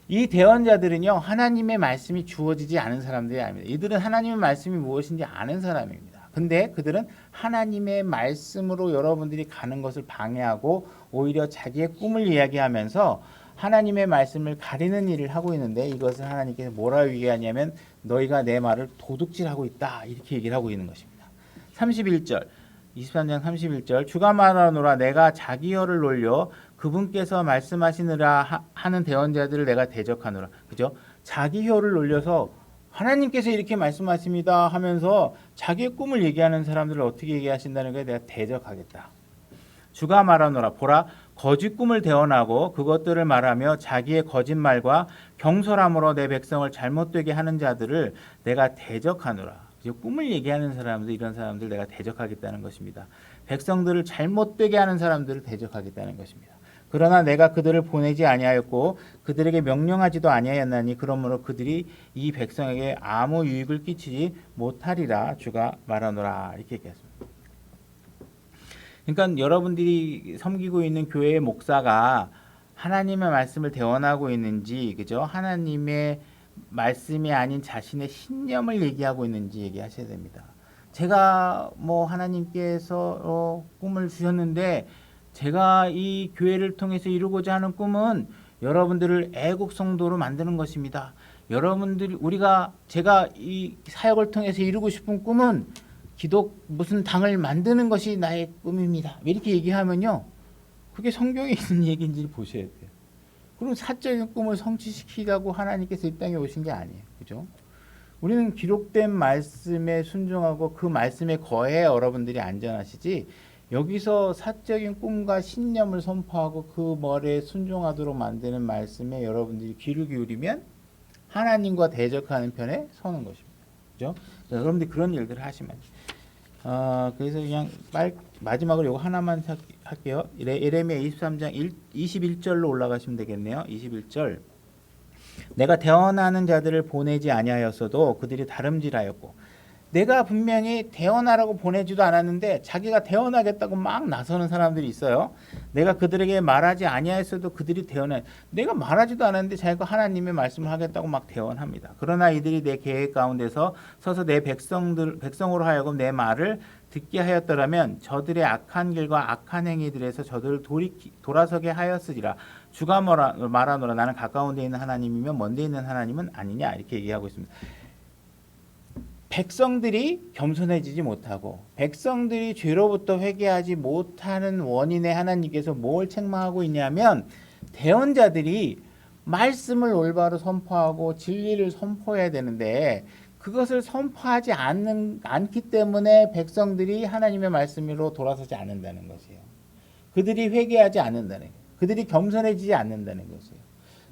이 대언자들은요, 하나님의 말씀이 주어지지 않은 사람들이 아닙니다. 이들은 하나님의 말씀이 무엇인지 아는 사람입니다. 근데 그들은 하나님의 말씀으로 여러분들이 가는 것을 방해하고 오히려 자기의 꿈을 이야기하면서 하나님의 말씀을 가리는 일을 하고 있는데, 이것을 하나님께서 뭐라고 얘기하냐면 너희가 내 말을 도둑질하고 있다, 이렇게 얘기를 하고 있는 것입니다. 31절 23장 31절 주가 말하노라. 내가 자기 혀를 놀려 그분께서 말씀하시느라 하는 대언자들을 내가 대적하노라. 그죠? 자기 혀를 놀려서 하나님께서 이렇게 말씀하십니다 하면서 자기의 꿈을 얘기하는 사람들을 어떻게 얘기하신다는 거에 내가 대적하겠다. 주가 말하노라. 보라, 거짓 꿈을 대언하고 그것들을 말하며 자기의 거짓말과 경솔함으로 내 백성을 잘못되게 하는 자들을 내가 대적하노라. 꿈을 얘기하는 사람들, 이런 사람들 내가 대적하겠다는 것입니다. 백성들을 잘못되게 하는 사람들을 대적하겠다는 것입니다. 그러나 내가 그들을 보내지 아니하였고 그들에게 명령하지도 아니하였나니 그러므로 그들이 이 백성에게 아무 유익을 끼치지 못하리라. 주가 말하노라. 이렇게 얘기했습니다. 그러니까 여러분들이 섬기고 있는 교회의 목사가 하나님의 말씀을 대언하고 있는지, 그죠? 하나님의 말씀이 아닌 자신의 신념을 얘기하고 있는지 얘기하셔야 됩니다. 제가 뭐 하나님께서 꿈을 주셨는데 제가 이 교회를 통해서 이루고자 하는 꿈은 여러분들을 애국 성도로 만드는 것입니다. 제가 이 사역을 통해서 이루고 싶은 꿈은 기독 무슨 당을 만드는 것이 나의 꿈입니다. 이렇게 얘기하면요, 그게 성경에 있는 얘기인지 보셔야 돼요. 그럼 사적인 꿈을 성취시키자고 하나님께서 이 땅에 오신 게 아니에요. 그죠? 우리는 기록된 말씀에 순종하고 그 말씀에 거해 여러분들이 안전하시지, 여기서 사적인 꿈과 신념을 선포하고 그 말에 순종하도록 만드는 말씀에 여러분들이 귀를 기울이면 하나님과 대적하는 편에 서는 것입니다. 그죠? 여러분들이 그런 일들을 하시면 그래서 그냥 마지막으로 이거 하나만 할게요. 예레미야 23장 21절로 올라가시면 되겠네요. 21절. 내가 대언하는 자들을 보내지 아니하였어도 그들이 다름질하였고, 내가 분명히 대언하라고 보내지도 않았는데 자기가 대언하겠다고 막 나서는 사람들이 있어요. 내가 그들에게 말하지 아니하였어도 그들이 대언해. 내가 말하지도 않았는데 자기가 하나님의 말씀을 하겠다고 막 대언합니다. 그러나 이들이 내 계획 가운데서 서서 내 백성으로 하여금 내 말을 듣게 하였더라면 저들의 악한 길과 악한 행위들에서 저들을 돌아서게 하였으리라. 주가 말하노라. 나는 가까운 데 있는 하나님이며 먼 데 있는 하나님은 아니냐. 이렇게 얘기하고 있습니다. 백성들이 겸손해지지 못하고 백성들이 죄로부터 회개하지 못하는 원인에 하나님께서 뭘 책망하고 있냐면, 대언자들이 말씀을 올바로 선포하고 진리를 선포해야 되는데 그것을 선포하지 않기 때문에 백성들이 하나님의 말씀으로 돌아서지 않는다는 것이에요. 그들이 회개하지 않는다는 거예요. 그들이 겸손해지지 않는다는 것이에요.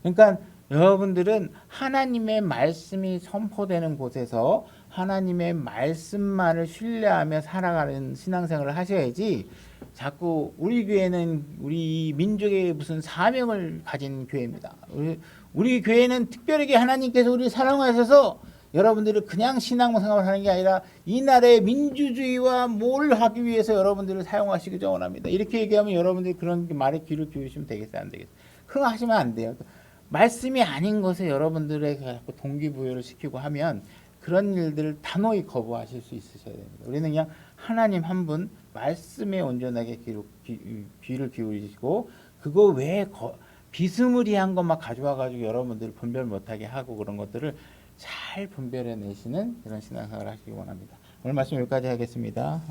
그러니까 여러분들은 하나님의 말씀이 선포되는 곳에서 하나님의 말씀만을 신뢰하며 살아가는 신앙생활을 하셔야지, 자꾸 우리 교회는 우리 민족의 무슨 사명을 가진 교회입니다. 우리 교회는 특별하게 하나님께서 우리를 사랑하셔서 여러분들을 그냥 신앙생활을 하는 게 아니라 이 나라의 민주주의와 뭘 하기 위해서 여러분들을 사용하시기 원합니다. 이렇게 얘기하면 여러분들이 그런 말에 귀를 기울이시면 되겠어요, 안 되겠어요? 그거 하시면 안 돼요. 말씀이 아닌 것에 여러분들의 자꾸 동기부여를 시키고 하면 그런 일들을 단호히 거부하실 수 있으셔야 됩니다. 우리는 그냥 하나님 한 분 말씀에 온전하게 귀를 기울이시고, 그거 외에 비스무리한 것만 가져와가지고 여러분들 분별 못하게 하고 그런 것들을 잘 분별해내시는 그런 신앙생활을 하시기 원합니다. 오늘 말씀 여기까지 하겠습니다.